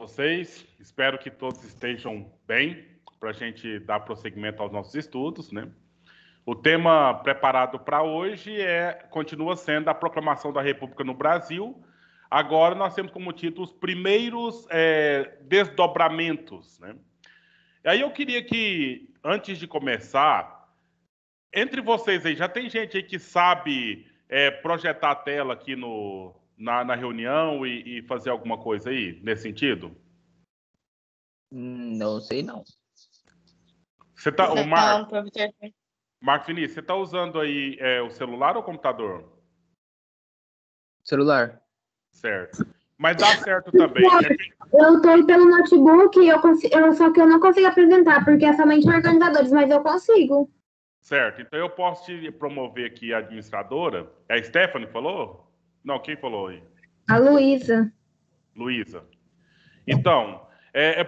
vocês. Espero que todos estejam bem para a gente dar prosseguimento aos nossos estudos, né? O tema preparado para hoje continua sendo a proclamação da República no Brasil. Agora nós temos como título os primeiros desdobramentos, né? E aí eu queria que, antes de começar, entre vocês aí, já tem gente aí que sabe projetar a tela aqui na reunião e fazer alguma coisa aí, nesse sentido? Não sei, não. Você tá, o Marco Vinícius, você está usando aí o celular ou o computador? Celular. Certo. Mas dá certo também. Eu estou pelo notebook, só que eu não consigo apresentar, porque é somente organizadores, mas eu consigo. Certo. Então eu posso te promover aqui a administradora. É a Stephanie que falou? Não, quem falou aí? A Luísa. Luísa. Então,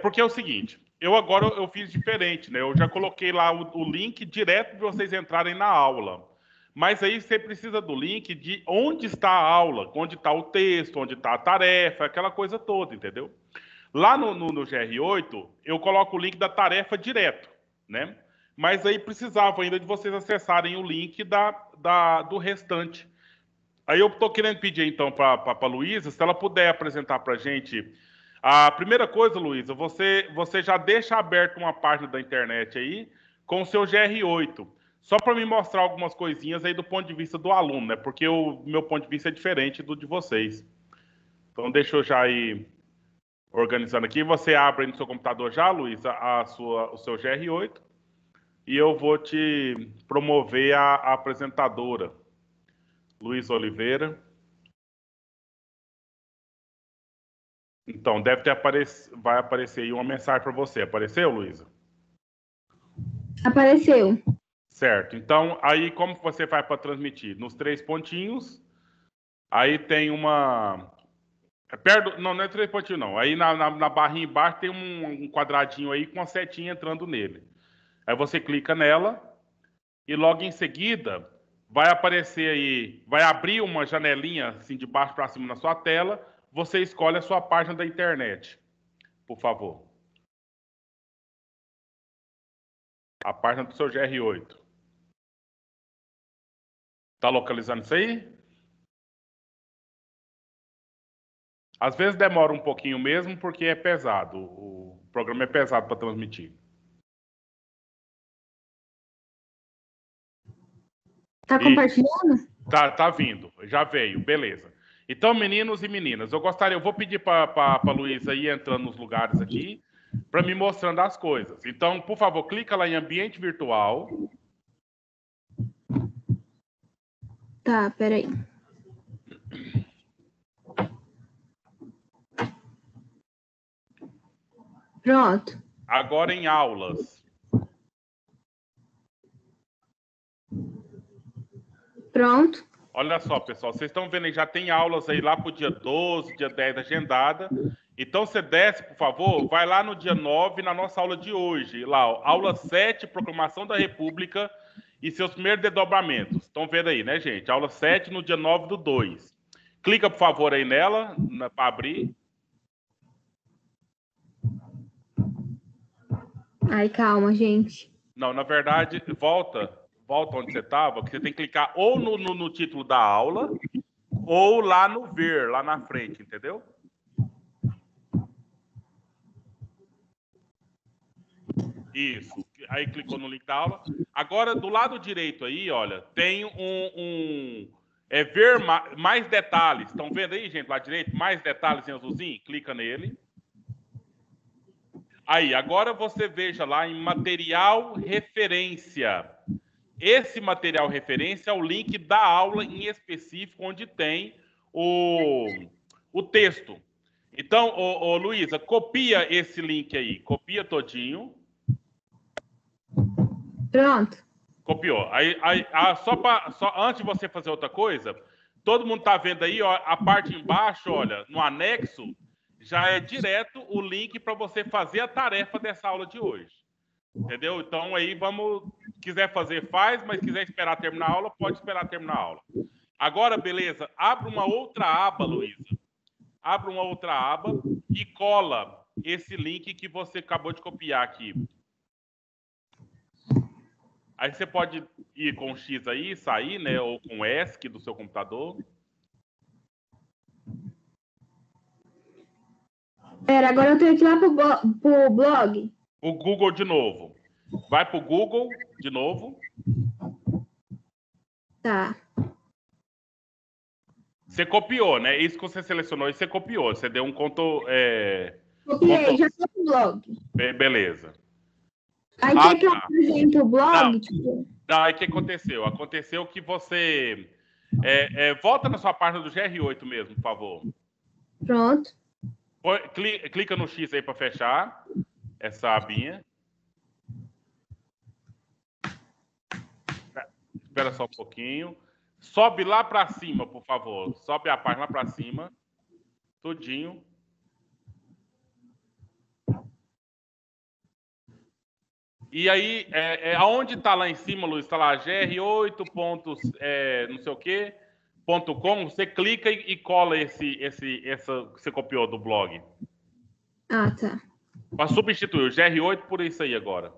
porque é o seguinte, agora eu fiz diferente, né? Eu já coloquei lá o link direto para vocês entrarem na aula. Mas aí você precisa do link de onde está a aula, onde está o texto, onde está a tarefa, aquela coisa toda, entendeu? Lá no GR8, eu coloco o link da tarefa direto, né? Mas aí precisava ainda de vocês acessarem o link do restante. Aí eu estou querendo pedir, então, para a Luísa, se ela puder apresentar para a gente. A primeira coisa, Luísa, você já deixa aberta uma página da internet aí com o seu GR8. Só para me mostrar algumas coisinhas aí do ponto de vista do aluno, né? Porque o meu ponto de vista é diferente do de vocês. Então, deixa eu já ir organizando aqui. Você abre aí no seu computador já, Luísa, o seu GR8. E eu vou te promover a apresentadora. Luiz Oliveira. Então, vai aparecer aí uma mensagem para você. Apareceu, Luísa? Apareceu. Certo. Então, aí como você vai para transmitir? Nos 3 pontinhos, aí tem uma... não é 3 pontinhos, não. Aí na barrinha embaixo tem um quadradinho aí com uma setinha entrando nele. Aí você clica nela e logo em seguida vai aparecer aí, vai abrir uma janelinha assim de baixo para cima na sua tela. Você escolhe a sua página da internet, por favor. A página do seu GR8. Está localizando isso aí? Às vezes demora um pouquinho mesmo, porque é pesado. O programa é pesado para transmitir. Tá compartilhando? Tá vindo, já veio, beleza. Então, meninos e meninas, eu vou pedir para a Luísa ir entrando nos lugares aqui, para me mostrando as coisas. Então, por favor, clica lá em ambiente virtual. Tá, peraí. Pronto. Agora em aulas. Pronto. Olha só, pessoal, vocês estão vendo aí, já tem aulas aí lá para o dia 12, dia 10 agendada. Então, você desce, por favor, vai lá no dia 9, na nossa aula de hoje. Lá, ó, aula 7, Proclamação da República e seus primeiros desdobramentos. Estão vendo aí, né, gente? Aula 7 no dia 9/2. Clica, por favor, aí nela, para abrir. Ai, calma, gente. Não, na verdade, volta onde você estava, que você tem que clicar ou no título da aula, ou lá no ver, lá na frente, entendeu? Isso. Aí clicou no link da aula. Agora, do lado direito aí, olha, tem ver mais detalhes. Estão vendo aí, gente, lá direito? Mais detalhes em azulzinho? Clica nele. Aí, agora você veja lá em material referência. Esse material referência é o link da aula em específico, onde tem o texto. Então, Luísa, copia esse link aí. Copia todinho. Pronto. Copiou. Só antes de você fazer outra coisa, todo mundo está vendo aí, ó, a parte embaixo, olha, no anexo, já é direto o link para você fazer a tarefa dessa aula de hoje. Entendeu? Então, aí quiser fazer, faz, mas quiser esperar terminar a aula, pode esperar terminar a aula. Agora, beleza, abre uma outra aba, Luísa. Abre uma outra aba e cola esse link que você acabou de copiar aqui. Aí você pode ir com X aí, sair, né? Ou com ESC do seu computador. Pera, agora eu tenho que ir lá pro blog. O Google de novo. Vai pro Google de novo. Tá. Você copiou, né? Isso que você selecionou e você copiou. Você deu um Copiei, já tô no blog. Beleza. Aí quer que eu apresente o blog? Não. Tipo... Não, aí o que aconteceu? Aconteceu que você... volta na sua página do GR8 mesmo, por favor. Pronto. Clica no X aí para fechar essa abinha. Espera só um pouquinho. Sobe lá para cima, por favor. Sobe a página para cima. Tudinho. E aí, aonde está lá em cima, Luiz? Está lá gr8. Não sei o quê. .com, você clica e cola essa que você copiou do blog. Ah, tá. Para substituir o GR8 por isso aí agora.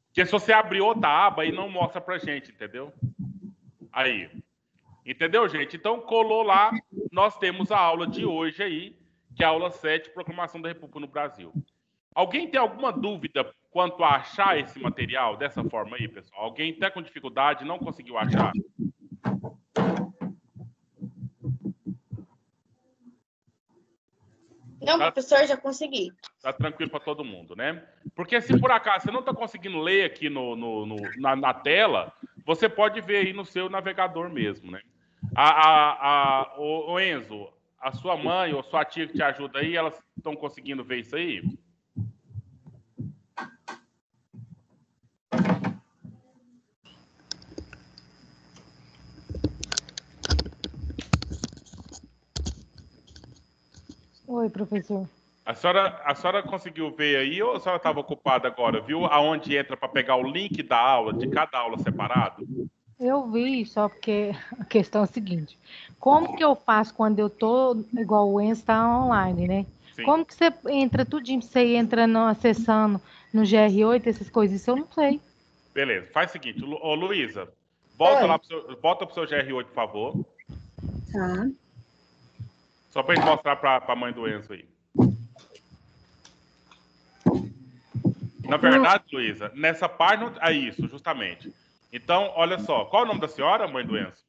Porque se você abrir outra aba, aí não mostra pra gente, entendeu? Aí. Entendeu, gente? Então, colou lá, nós temos a aula de hoje aí, que é a aula 7, Proclamação da República no Brasil. Alguém tem alguma dúvida quanto a achar esse material dessa forma aí, pessoal? Alguém está com dificuldade, não conseguiu achar? Não, professor, já consegui. Tá tranquilo para todo mundo, né? Porque se por acaso você não está conseguindo ler aqui na tela, você pode ver aí no seu navegador mesmo, né? O Enzo, a sua mãe ou sua tia que te ajuda aí, elas estão conseguindo ver isso aí? Oi, professor. A senhora conseguiu ver aí ou a senhora estava ocupada agora? Viu aonde entra para pegar o link da aula, de cada aula separado? Eu vi, só porque a questão é a seguinte. Como que eu faço quando eu tô, igual o Enzo está online, né? Sim. Como que você entra tudinho, você entra acessando no GR8, essas coisas? Isso eu não sei. Beleza, faz o seguinte. Ô, Luísa, volta pro seu GR8, por favor. Tá. Só para a gente mostrar para a mãe do Enzo aí. Na verdade, Luísa, nessa página... É isso, justamente. Então, olha só. Qual é o nome da senhora, mãe do Enzo?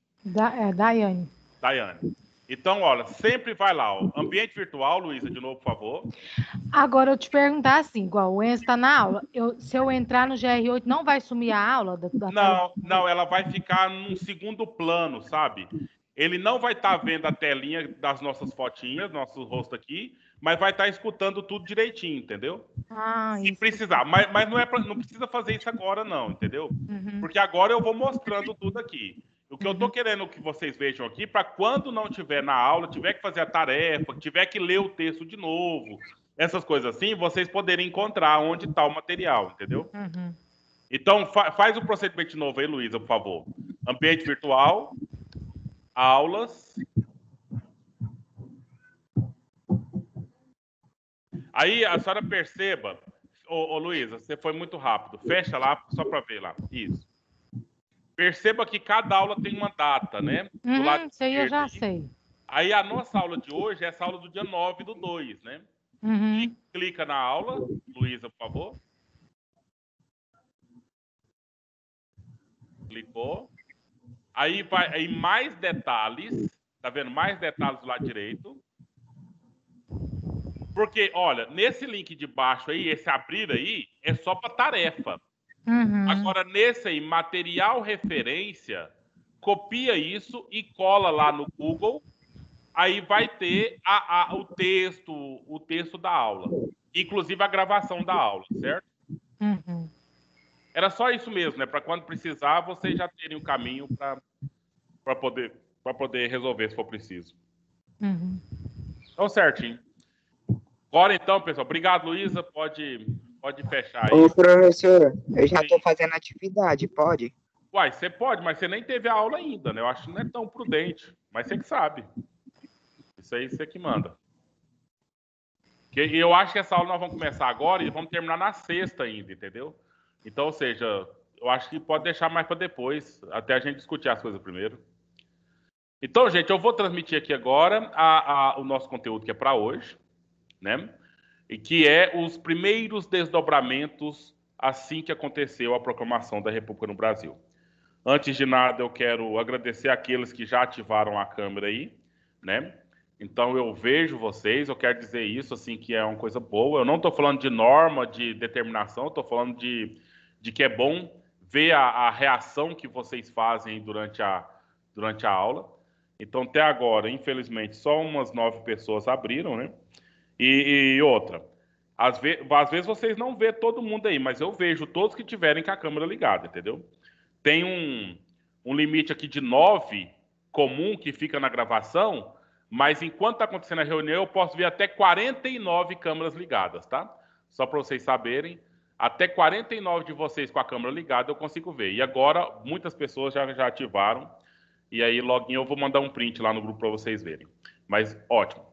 Daiane. Daiane. Então, olha, sempre vai lá. Ó. Ambiente virtual, Luísa, de novo, por favor. Agora, eu te perguntar assim, igual o Enzo está na aula. Se eu entrar no GR8, não vai sumir a aula? Não, ela vai ficar num segundo plano, sabe? Ele não vai estar vendo a telinha das nossas fotinhas, nosso rosto aqui, mas vai estar escutando tudo direitinho, entendeu? Se precisar. Mas não precisa fazer isso agora, não, entendeu? Uhum. Porque agora eu vou mostrando tudo aqui. O que eu tô querendo que vocês vejam aqui, para quando não tiver na aula, tiver que fazer a tarefa, tiver que ler o texto de novo, essas coisas assim, vocês poderem encontrar onde está o material, entendeu? Uhum. Então, faz o procedimento de novo aí, Luísa, por favor. Ambiente virtual, aulas. Aí a senhora perceba, ô Luísa, você foi muito rápido. Fecha lá, só para ver lá. Isso. Perceba que cada aula tem uma data, né? Do lado Isso aí eu já aí. sei. Aí a nossa aula de hoje é essa aula do dia 9/2, né? Uhum. Clica na aula, Luísa, por favor. Clicou. Aí vai aí mais detalhes. Tá vendo? Mais detalhes do lado direito. Porque, olha, nesse link de baixo aí, esse abrir aí, é só para tarefa. Uhum. Agora, nesse aí, material referência, copia isso e cola lá no Google. Aí vai ter o texto da aula. Inclusive a gravação da aula, certo? Uhum. Era só isso mesmo, né? Para quando precisar, vocês já terem o caminho para poder resolver se for preciso. Uhum. Então, certinho. Agora então, pessoal. Obrigado, Luísa. Pode fechar aí. Ô, professor, eu já estou fazendo atividade, pode? Uai, você pode, mas você nem teve a aula ainda, né? Eu acho que não é tão prudente. Mas você que sabe. Isso aí você que manda. Ok? Porque eu acho que essa aula nós vamos começar agora e vamos terminar na sexta ainda, entendeu? Então, ou seja, eu acho que pode deixar mais para depois, até a gente discutir as coisas primeiro. Então, gente, eu vou transmitir aqui agora o nosso conteúdo que é para hoje, né? E que é os primeiros desdobramentos assim que aconteceu a proclamação da República no Brasil. Antes de nada, eu quero agradecer àqueles que já ativaram a câmera aí, né? Então, eu vejo vocês, eu quero dizer isso, assim, que é uma coisa boa. Eu não estou falando de norma, de determinação, estou falando de que é bom ver a reação que vocês fazem durante a aula. Então, até agora, infelizmente, só umas 9 pessoas abriram, né? E outra, às vezes vocês não vê todo mundo aí, mas eu vejo todos que tiverem com a câmera ligada, entendeu? Tem um limite aqui de 9 comum que fica na gravação, mas enquanto está acontecendo a reunião, eu posso ver até 49 câmeras ligadas, tá? Só para vocês saberem, até 49 de vocês com a câmera ligada eu consigo ver. E agora, muitas pessoas já ativaram. E aí, loguinho, eu vou mandar um print lá no grupo para vocês verem. Mas, ótimo.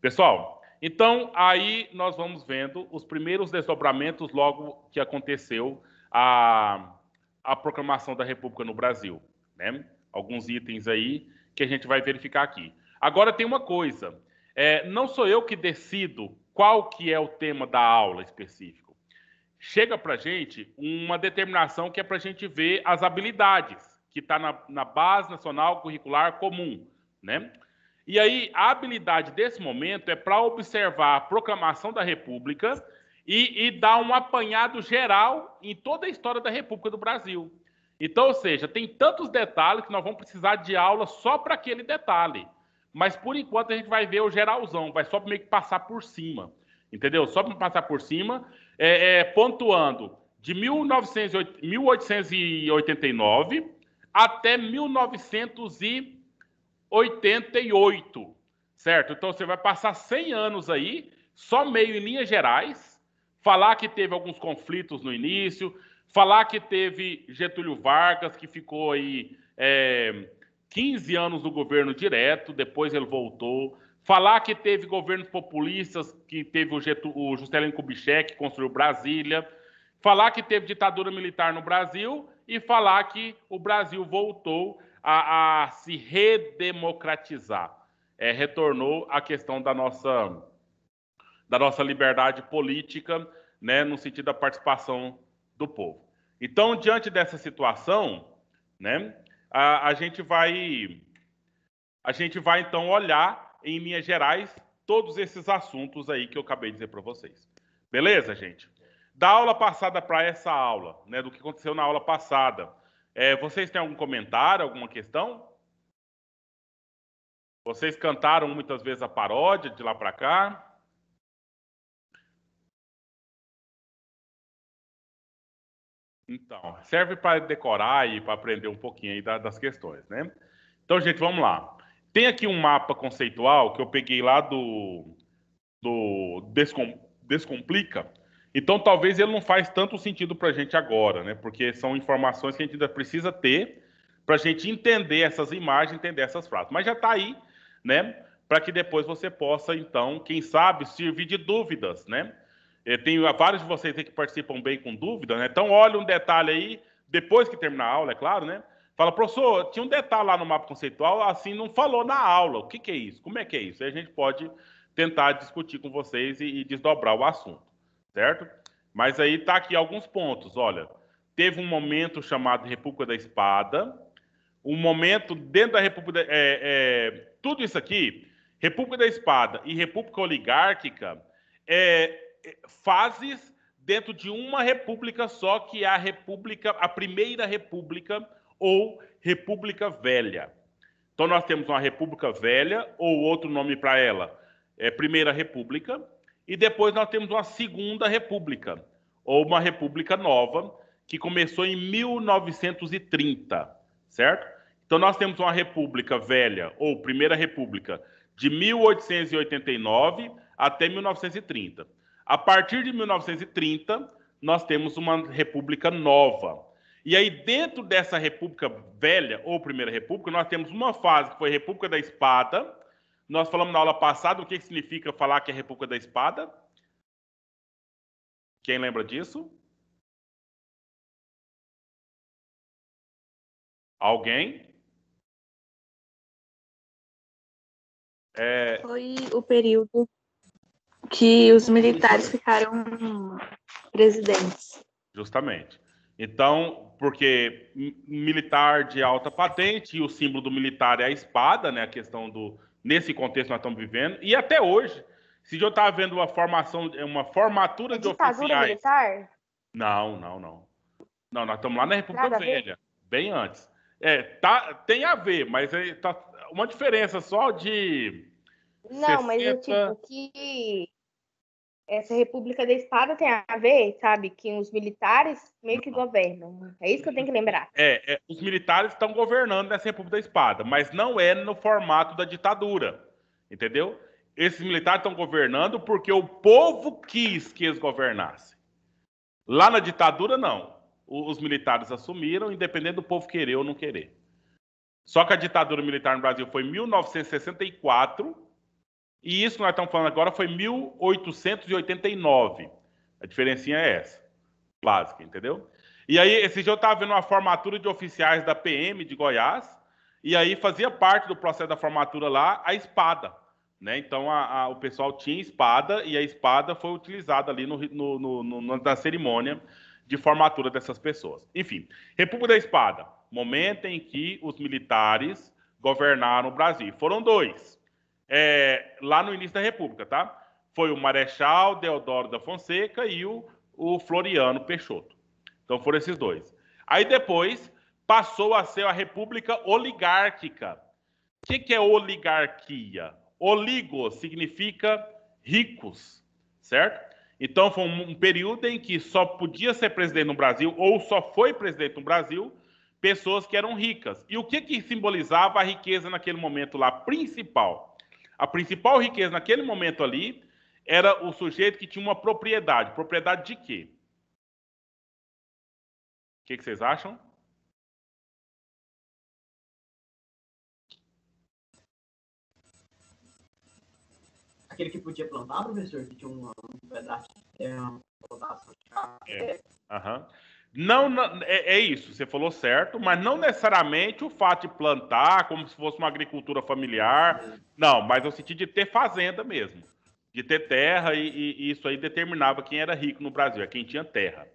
Pessoal, então, aí nós vamos vendo os primeiros desdobramentos logo que aconteceu a proclamação da República no Brasil, né? Alguns itens aí que a gente vai verificar aqui. Agora, tem uma coisa. Não sou eu que decido qual que é o tema da aula específico. Chega para a gente uma determinação que é para a gente ver as habilidades que está na Base Nacional Curricular Comum, né? E aí, a habilidade desse momento é para observar a proclamação da República e dar um apanhado geral em toda a história da República do Brasil. Então, ou seja, tem tantos detalhes que nós vamos precisar de aula só para aquele detalhe. Mas, por enquanto, a gente vai ver o geralzão, vai só meio que passar por cima, entendeu? Só para passar por cima, pontuando de 1889 até 1988, certo? Então, você vai passar 100 anos aí, só meio em linhas gerais, falar que teve alguns conflitos no início, falar que teve Getúlio Vargas, que ficou aí 15 anos no governo direto, depois ele voltou, falar que teve governos populistas, que teve o Juscelino Kubitschek, que construiu Brasília, falar que teve ditadura militar no Brasil e falar que o Brasil voltou a se redemocratizar. Retornou à questão da nossa liberdade política, né, no sentido da participação do povo. Então, diante dessa situação, né, a gente vai então olhar em linhas gerais todos esses assuntos aí que eu acabei de dizer para vocês. Beleza, gente? Da aula passada para essa aula, né, do que aconteceu na aula passada, vocês têm algum comentário, alguma questão? Vocês cantaram muitas vezes a paródia de lá para cá? Então, serve para decorar e para aprender um pouquinho aí das questões, né? Então, gente, vamos lá. Tem aqui um mapa conceitual que eu peguei lá do Descomplica. Então, talvez ele não faz tanto sentido para a gente agora, né? Porque são informações que a gente ainda precisa ter para a gente entender essas imagens, entender essas frases. Mas já está aí, né? Para que depois você possa, então, quem sabe, servir de dúvidas, né? Tem vários de vocês aí que participam bem com dúvida, né? Então, olha um detalhe aí, depois que terminar a aula, é claro, né? Fala, professor, tinha um detalhe lá no mapa conceitual, assim, não falou na aula. O que é isso? Como é que é isso? Aí a gente pode tentar discutir com vocês e desdobrar o assunto, certo? Mas aí tá aqui alguns pontos, olha. Teve um momento chamado República da Espada, um momento dentro da República... tudo isso aqui, República da Espada e República Oligárquica, fases dentro de uma república só, que é a Primeira República ou República Velha. Então, nós temos uma República Velha, ou outro nome para ela Primeira República, e depois nós temos uma Segunda República, ou uma República Nova, que começou em 1930, certo? Então, nós temos uma República Velha, ou Primeira República, de 1889 até 1930. A partir de 1930, nós temos uma República Nova. E aí, dentro dessa República Velha, ou Primeira República, nós temos uma fase que foi República da Espada, nós falamos na aula passada o que significa falar que é a República da Espada. Quem lembra disso? Alguém? Foi o período que os militares ficaram presidentes. Justamente. Então, porque militar de alta patente, e o símbolo do militar é a espada, né? A questão do... Nesse contexto nós estamos vivendo. E até hoje, se eu estava vendo uma formatura de Ditadura oficiais... militar? Não. Não, nós estamos lá na República Velha, bem antes. Tem a ver, mas tá uma diferença só de... Não, 60... mas tipo, que essa República da Espada tem a ver, sabe? Que os militares meio que governam. É isso que eu tenho que lembrar. Os militares estão governando nessa República da Espada, mas não é no formato da ditadura, entendeu? Esses militares estão governando porque o povo quis que eles governassem. Lá na ditadura, não. Os militares assumiram, independente do povo querer ou não querer. Só que a ditadura militar no Brasil foi em 1964, e isso que nós estamos falando agora foi 1889. A diferencinha é essa, básica, entendeu? E aí, esse dia eu estava vendo uma formatura de oficiais da PM de Goiás, e aí fazia parte do processo da formatura lá a espada, né? Então, o pessoal tinha espada, e a espada foi utilizada ali na cerimônia de formatura dessas pessoas. Enfim, República da Espada, momento em que os militares governaram o Brasil. Foram dois. Lá no início da República, tá? Foi o Marechal Deodoro da Fonseca e o Floriano Peixoto. Então foram esses dois. Aí depois passou a ser a República Oligárquica. O que é oligarquia? Oligo significa ricos, certo? Então foi um período em que só podia ser presidente no Brasil, ou só foi presidente no Brasil, pessoas que eram ricas. E o que simbolizava a riqueza naquele momento lá? Principal. A principal riqueza naquele momento ali era o sujeito que tinha uma propriedade. Propriedade de quê? O que vocês acham? Aquele que podia plantar, professor, que tinha um pedaço de terra, uma plantação de café. Não, é isso, você falou certo, mas não necessariamente o fato de plantar como se fosse uma agricultura familiar. Não, mas no sentido de ter fazenda mesmo, de ter terra, e isso aí determinava quem era rico no Brasil, é quem tinha terra,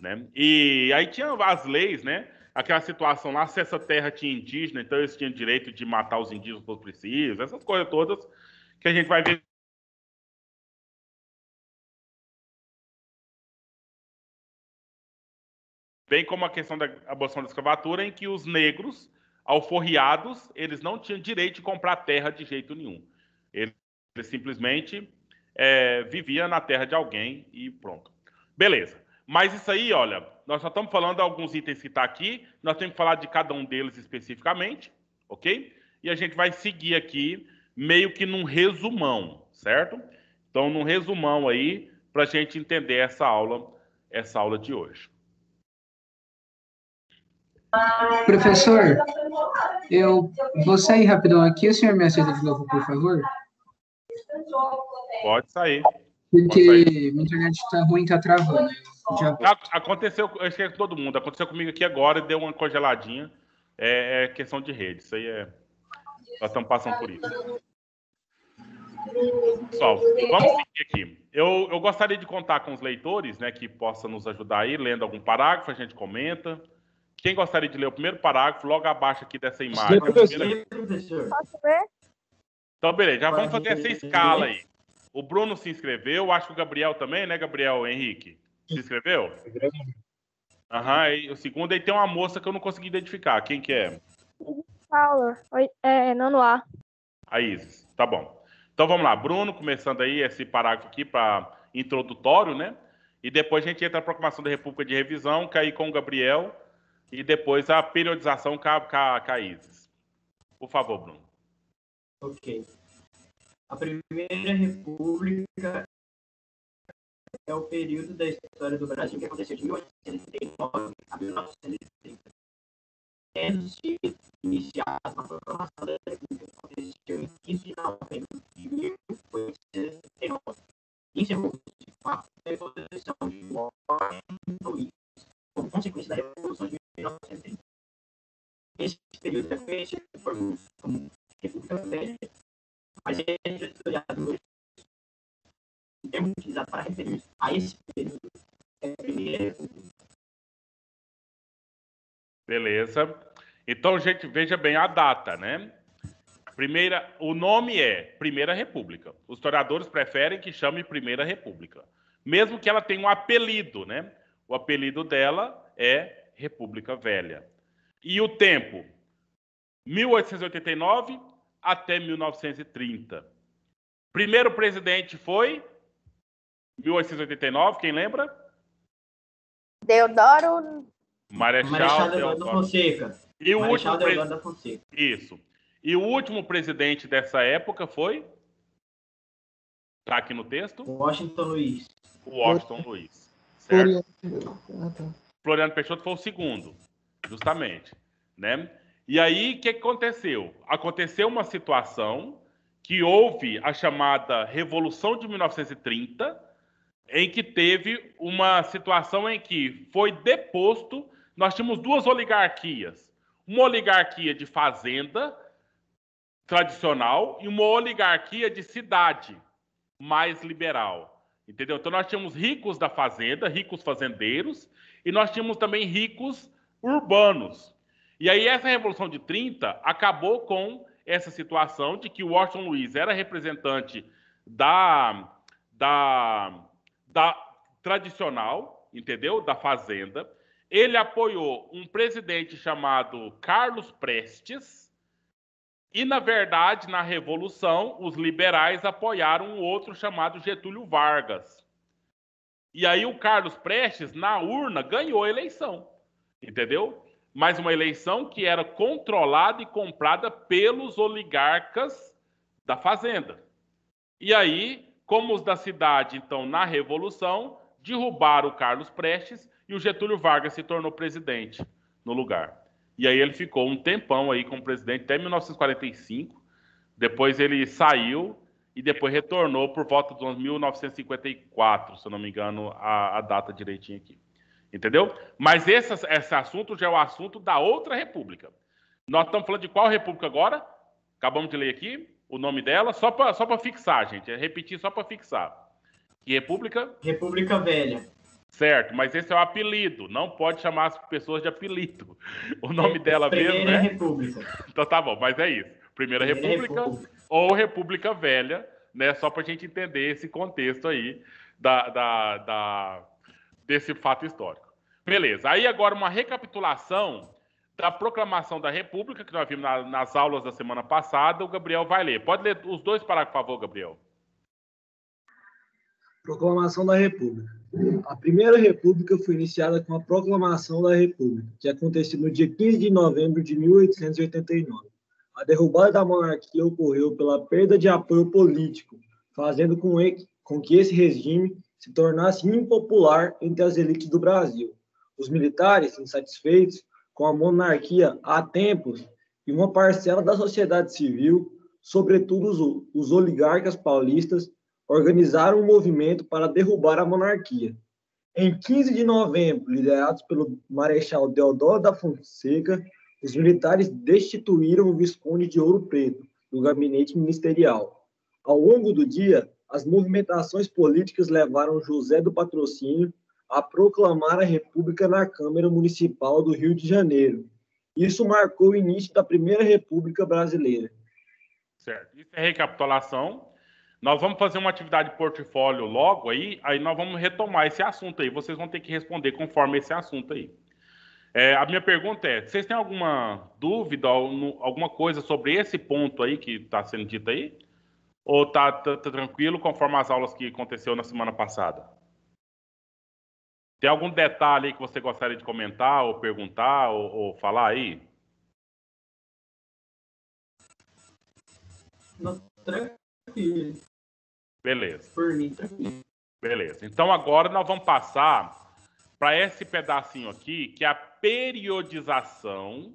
né? E aí tinha as leis, né? Aquela situação lá, se essa terra tinha indígena, então eles tinham direito de matar os indígenas por preciso, essas coisas todas que a gente vai ver. Bem como a questão da abolição da escravatura, em que os negros, alforriados, eles não tinham direito de comprar terra de jeito nenhum. Eles simplesmente viviam na terra de alguém e pronto. Beleza. Mas isso aí, olha, nós só estamos falando de alguns itens que estão aqui, nós temos que falar de cada um deles especificamente, ok? E a gente vai seguir aqui meio que num resumão, certo? Então, num resumão aí, para a gente entender essa aula de hoje. Professor, eu vou sair rapidão aqui. O senhor me aceita de novo, por favor? Pode sair. Porque minha internet está ruim, está travando. Aconteceu, eu esqueci todo mundo. Aconteceu comigo aqui agora e deu uma congeladinha. É questão de rede. Isso aí nós estamos passando por isso. Pessoal, vamos seguir aqui. Eu gostaria de contar com os leitores, né, que possam nos ajudar aí, lendo algum parágrafo, a gente comenta. Quem gostaria de ler o primeiro parágrafo, logo abaixo aqui dessa imagem. Posso ver? Então, beleza, já vamos fazer essa escala aí. O Bruno se inscreveu, acho que o Gabriel também, né, Gabriel Henrique? Se inscreveu? E o segundo aí tem uma moça que eu não consegui identificar. Quem que é? Paula, nono A. A Isis, tá bom. Então vamos lá, Bruno, começando aí esse parágrafo aqui para introdutório, né? E depois a gente entra na proclamação da República de Revisão, que aí com o Gabriel, e depois a periodização com a Isis. Por favor, Bruno. Ok. A Primeira República é o período da história do Brasil que aconteceu de 1839 a 1930. iniciadas na proclamação da República, aconteceu em 15 de novembro de 1869. Encerrou-se com a deposição de Washington Luiz, como consequência da Revolução de 1930. Esse período é conhecido como República Velha, mas entre os historiadores, o termo utilizado para referir a esse período é a Primeira República. Beleza. Então, gente, veja bem a data, né? O nome é Primeira República. Os historiadores preferem que chame Primeira República, mesmo que ela tenha um apelido, né? O apelido dela é República Velha. E o tempo? 1889 até 1930. Primeiro presidente foi 1889, quem lembra? Deodoro. Marechal Deodoro da Fonseca. E o Marechal último Deodoro da Fonseca. Isso. E o último presidente dessa época foi? Está aqui no texto? Washington Luiz. Washington Luiz. Certo? Floriano Peixoto foi o segundo, justamente, né? E aí, o que aconteceu? Aconteceu uma situação que houve a chamada Revolução de 1930, em que teve uma situação em que foi deposto, nós tínhamos duas oligarquias. Uma oligarquia de fazenda tradicional e uma oligarquia de cidade mais liberal. Entendeu? Então nós tínhamos ricos da fazenda, ricos fazendeiros, e nós tínhamos também ricos urbanos. E aí essa Revolução de 30 acabou com essa situação de que o Washington Luiz era representante da tradicional, entendeu? Da fazenda. Ele apoiou um presidente chamado Carlos Prestes e, na verdade, na Revolução, os liberais apoiaram um outro chamado Getúlio Vargas. E aí o Carlos Prestes, na urna, ganhou a eleição, entendeu? Mas uma eleição que era controlada e comprada pelos oligarcas da fazenda. E aí, como os da cidade, então, na Revolução, derrubaram o Carlos Prestes e o Getúlio Vargas se tornou presidente no lugar. E aí ele ficou um tempão aí como presidente até 1945. Depois ele saiu e depois retornou por volta de 1954, se eu não me engano, a data direitinho aqui. Entendeu? Mas esse assunto já é o assunto da outra república. Nós estamos falando de qual república agora? Acabamos de ler aqui o nome dela, só para fixar, gente. É repetir só para fixar. Que república? República Velha. Certo, mas esse é o apelido. Não pode chamar as pessoas de apelido. O nome dela mesmo, Primeira né? República. Então tá bom, mas é isso. Primeira República ou República Velha, né? Só para a gente entender esse contexto aí desse fato histórico. Beleza. Aí agora uma recapitulação da proclamação da República, que nós vimos nas aulas da semana passada. O Gabriel vai ler. Pode ler os dois parágrafos, por favor, Gabriel. Proclamação da República. A Primeira República foi iniciada com a Proclamação da República, que aconteceu no dia 15 de novembro de 1889. A derrubada da monarquia ocorreu pela perda de apoio político, fazendo com que esse regime se tornasse impopular entre as elites do Brasil. Os militares, insatisfeitos com a monarquia há tempos, e uma parcela da sociedade civil, sobretudo os oligarcas paulistas, organizaram um movimento para derrubar a monarquia. Em 15 de novembro, liderados pelo Marechal Deodoro da Fonseca, os militares destituíram o Visconde de Ouro Preto do gabinete ministerial. Ao longo do dia, as movimentações políticas levaram José do Patrocínio a proclamar a República na Câmara Municipal do Rio de Janeiro. Isso marcou o início da Primeira República Brasileira. Certo. Isso é recapitulação. Nós vamos fazer uma atividade de portfólio logo aí nós vamos retomar esse assunto aí. Vocês vão ter que responder conforme esse assunto aí. A minha pergunta é, vocês têm alguma dúvida, alguma coisa sobre esse ponto aí que está sendo dito aí? Ou tá tranquilo conforme as aulas que aconteceu na semana passada? Tem algum detalhe aí que você gostaria de comentar, ou perguntar, ou falar aí? Não, tranquilo. Beleza. Por mim, tranquilo. Beleza. Então agora nós vamos passar para esse pedacinho aqui, que é a periodização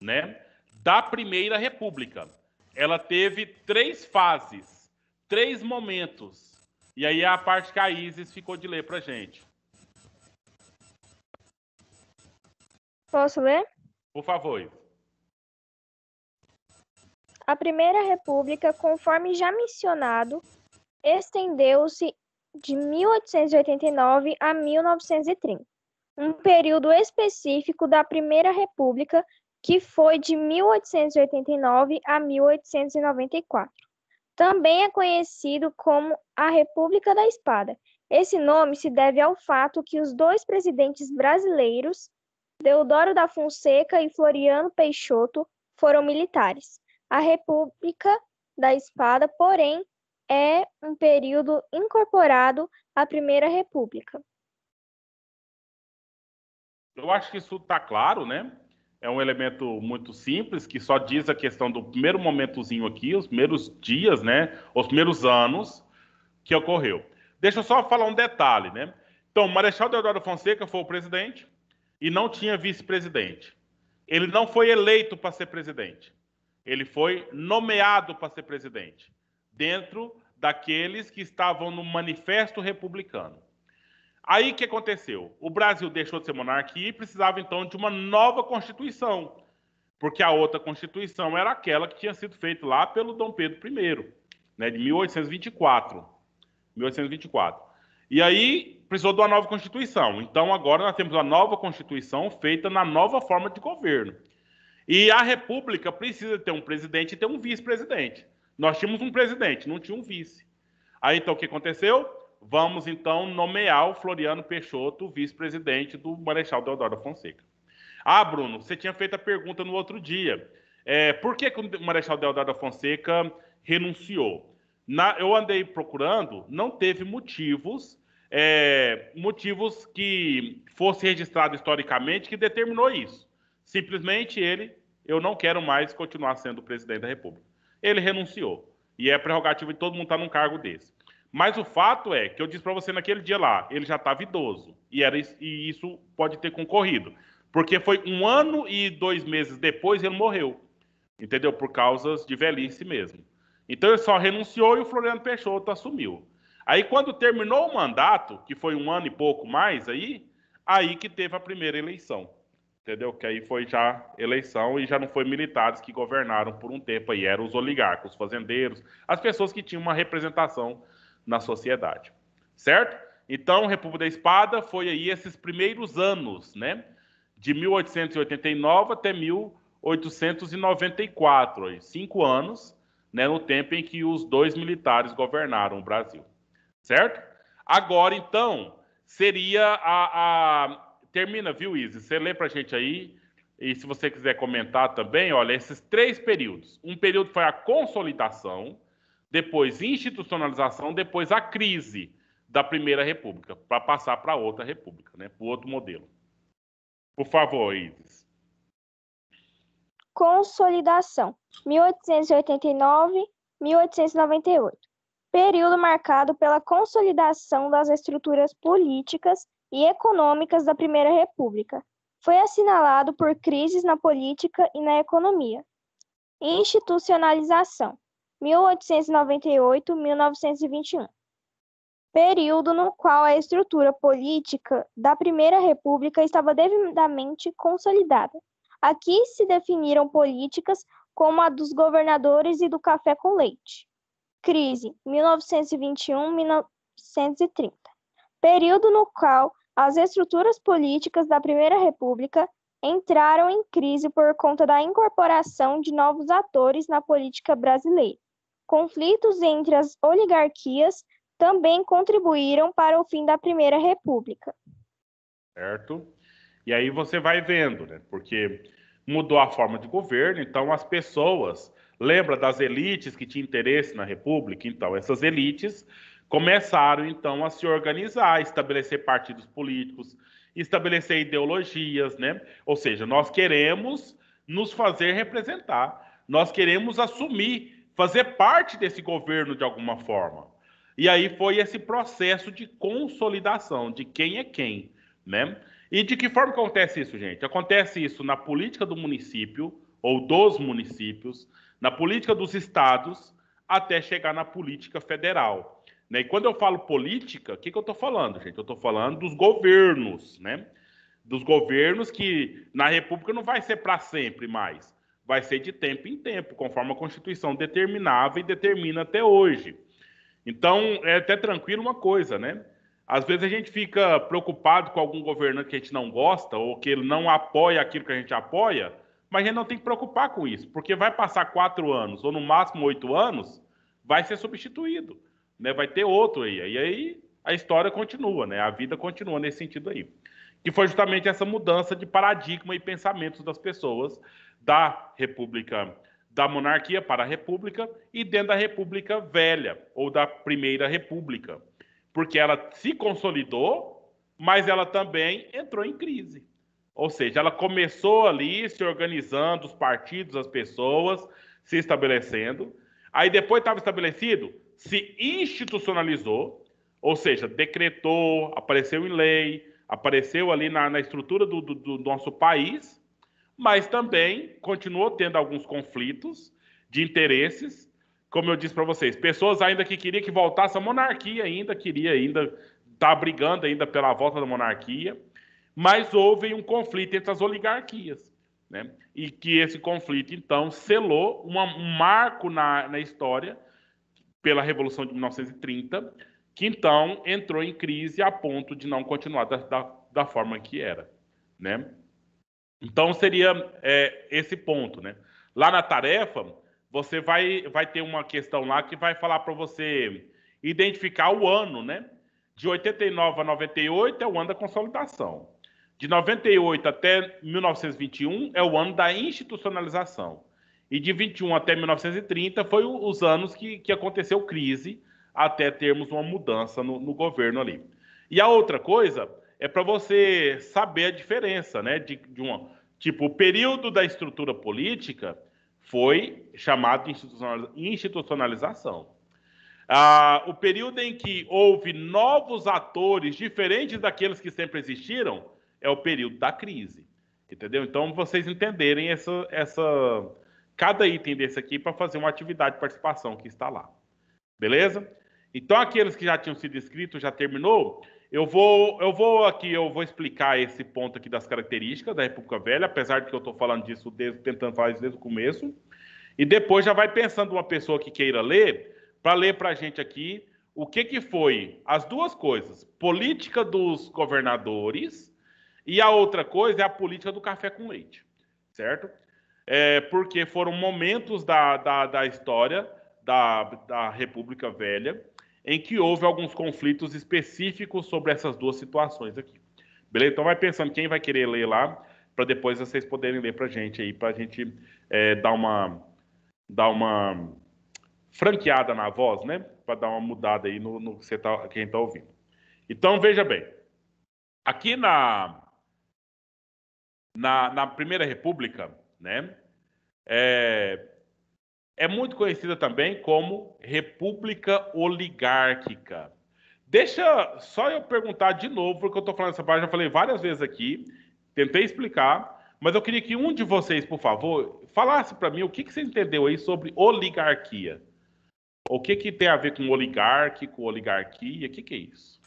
né, da Primeira República. Ela teve 3 fases, 3 momentos. E aí é a parte que a Isis ficou de ler para a gente. Posso ler? Por favor, Isis. A Primeira República, conforme já mencionado, estendeu-se de 1889 a 1930, um período específico da Primeira República que foi de 1889 a 1894. Também é conhecido como a República da Espada. Esse nome se deve ao fato que os 2 presidentes brasileiros, Deodoro da Fonseca e Floriano Peixoto, foram militares. A República da Espada, porém, é um período incorporado à Primeira República. Eu acho que isso está claro, né? É um elemento muito simples, que só diz a questão do primeiro momentozinho aqui, os primeiros dias, né? Os primeiros anos que ocorreu. Deixa eu só falar um detalhe, né? Então, Marechal Deodoro Fonseca foi o presidente e não tinha vice-presidente. Ele não foi eleito para ser presidente. Ele foi nomeado para ser presidente, dentro daqueles que estavam no Manifesto Republicano. Aí o que aconteceu? O Brasil deixou de ser monarquia e precisava então de uma nova Constituição, porque a outra Constituição era aquela que tinha sido feita lá pelo Dom Pedro I, né, de 1824. E aí precisou de uma nova Constituição. Então agora nós temos uma nova Constituição feita na nova forma de governo. E a República precisa ter um presidente e ter um vice-presidente. Nós tínhamos um presidente, não tinha um vice. Aí então o que aconteceu? Vamos então nomear o Floriano Peixoto, vice-presidente do Marechal Deodoro da Fonseca. Ah, Bruno, você tinha feito a pergunta no outro dia. Por que o Marechal Deodoro da Fonseca renunciou? Eu andei procurando, não teve motivos que fosse registrado historicamente que determinou isso. Simplesmente eu não quero mais continuar sendo o presidente da República. Ele renunciou. E é prerrogativa de todo mundo estar num cargo desse. Mas o fato é que eu disse para você naquele dia lá, ele já estava idoso. E isso pode ter concorrido. Porque foi 1 ano e 2 meses depois ele morreu. Entendeu? Por causas de velhice mesmo. Então ele só renunciou e o Floriano Peixoto assumiu. Aí quando terminou o mandato, que foi 1 ano e pouco mais, aí que teve a primeira eleição. Entendeu? Que aí foi já eleição e já não foi militares que governaram por um tempo aí. Eram os oligarcas, os fazendeiros, as pessoas que tinham uma representação na sociedade. Certo? Então, República da Espada foi aí esses primeiros anos, né? De 1889 até 1894. Aí, 5 anos, né? No tempo em que os 2 militares governaram o Brasil. Certo? Agora, então, seria Termina, viu, Isis? Você lê pra gente aí, e se você quiser comentar também, olha, esses 3 períodos. Um período foi a consolidação, depois institucionalização, depois a crise da Primeira República, para passar para outra república, né? Para outro modelo. Por favor, Isis. Consolidação, 1889-1898. Período marcado pela consolidação das estruturas políticas e econômicas da Primeira República. Foi assinalado por crises na política e na economia. Institucionalização, 1898-1921. Período no qual a estrutura política da Primeira República estava devidamente consolidada. Aqui se definiram políticas como a dos governadores e do café com leite. Crise, 1921-1930. Período no qual as estruturas políticas da Primeira República entraram em crise por conta da incorporação de novos atores na política brasileira. Conflitos entre as oligarquias também contribuíram para o fim da Primeira República. Certo? E aí você vai vendo, né? Porque mudou a forma de governo, então as pessoas... Lembra das elites que tinham interesse na República? Então, essas elites começaram, então, a se organizar, estabelecer partidos políticos, estabelecer ideologias, né? Ou seja, nós queremos nos fazer representar, nós queremos assumir, fazer parte desse governo de alguma forma. E aí foi esse processo de consolidação, de quem é quem, né? E de que forma acontece isso, gente? Acontece isso na política do município, ou dos municípios, na política dos estados, até chegar na política federal. Né? E quando eu falo política, o que eu estou falando, gente? Eu estou falando dos governos, né? Dos governos que na República não vai ser para sempre mais, vai ser de tempo em tempo, conforme a Constituição determinava e determina até hoje. Então, é até tranquilo uma coisa, né? Às vezes a gente fica preocupado com algum governante que a gente não gosta ou que ele não apoia aquilo que a gente apoia, mas a gente não tem que preocupar com isso, porque vai passar 4 anos ou no máximo 8 anos, vai ser substituído, né? Vai ter outro aí. E aí a história continua, né? A vida continua nesse sentido aí. Que foi justamente essa mudança de paradigma e pensamentos das pessoas da República, da monarquia para a República e dentro da República Velha, ou da Primeira República. Porque ela se consolidou, mas ela também entrou em crise. Ou seja, ela começou ali se organizando, os partidos, as pessoas, se estabelecendo. Aí depois estava estabelecido, se institucionalizou, ou seja, decretou, apareceu em lei, apareceu ali na estrutura do nosso país, mas também continuou tendo alguns conflitos de interesses, como eu disse para vocês, pessoas ainda que queriam que voltasse a monarquia, queria tá brigando ainda pela volta da monarquia, mas houve um conflito entre as oligarquias, né? E que esse conflito, então, selou um marco na história pela Revolução de 1930, que então entrou em crise a ponto de não continuar da forma que era, né? Então seria esse ponto, né? Lá na tarefa, você vai ter uma questão lá que vai falar para você identificar o ano, né? De 89 a 98 é o ano da consolidação. De 98 até 1921 é o ano da institucionalização. E de 21 até 1930 foi os anos que aconteceu crise, até termos uma mudança no governo ali. E a outra coisa é para você saber a diferença, né? Tipo, o período da estrutura política foi chamado de institucionalização. O período em que houve novos atores diferentes daqueles que sempre existiram é o período da crise. Entendeu? Então, vocês entenderem cada item desse aqui para fazer uma atividade de participação que está lá. Beleza? Então, aqueles que já tinham sido inscritos, já terminou? Eu vou explicar esse ponto aqui das características da República Velha, apesar de que eu estou falando disso, tentando falar isso desde o começo. E depois já vai pensando uma pessoa que queira ler, para ler para a gente aqui o que foi as duas coisas, política dos governadores e a outra coisa é a política do café com leite, certo? Porque foram momentos da história da República Velha em que houve alguns conflitos específicos sobre essas duas situações aqui. Beleza? Então vai pensando quem vai querer ler lá, para depois vocês poderem ler para a gente aí, para a gente dar uma franqueada na voz, né? Para dar uma mudada aí no que quem está ouvindo. Então, veja bem. Aqui na Primeira República, né? É muito conhecida também como República Oligárquica. Deixa só eu perguntar de novo, porque eu estou falando essa parte, já falei várias vezes aqui, tentei explicar, mas eu queria que um de vocês, por favor, falasse para mim o que você entendeu aí sobre oligarquia. O que tem a ver com oligárquico, oligarquia? O que é isso?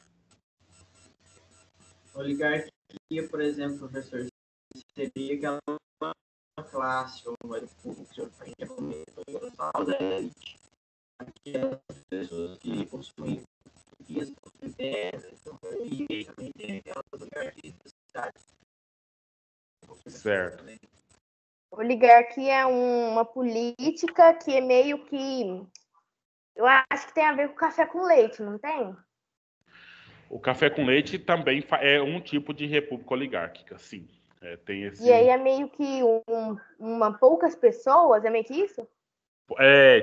Oligarquia, por exemplo, professor, seria aquela classe ou uma república que o senhor já comentou da elite. Aquelas pessoas que possuem riqueza, possuem terra, e também tem aquelas oligarquias da cidade. Certo. Oligarquia é uma política que é meio que... Eu acho que tem a ver com café com leite, não tem? O café com leite também é um tipo de república oligárquica, sim. Tem esse... E aí é meio que poucas pessoas, é meio que isso?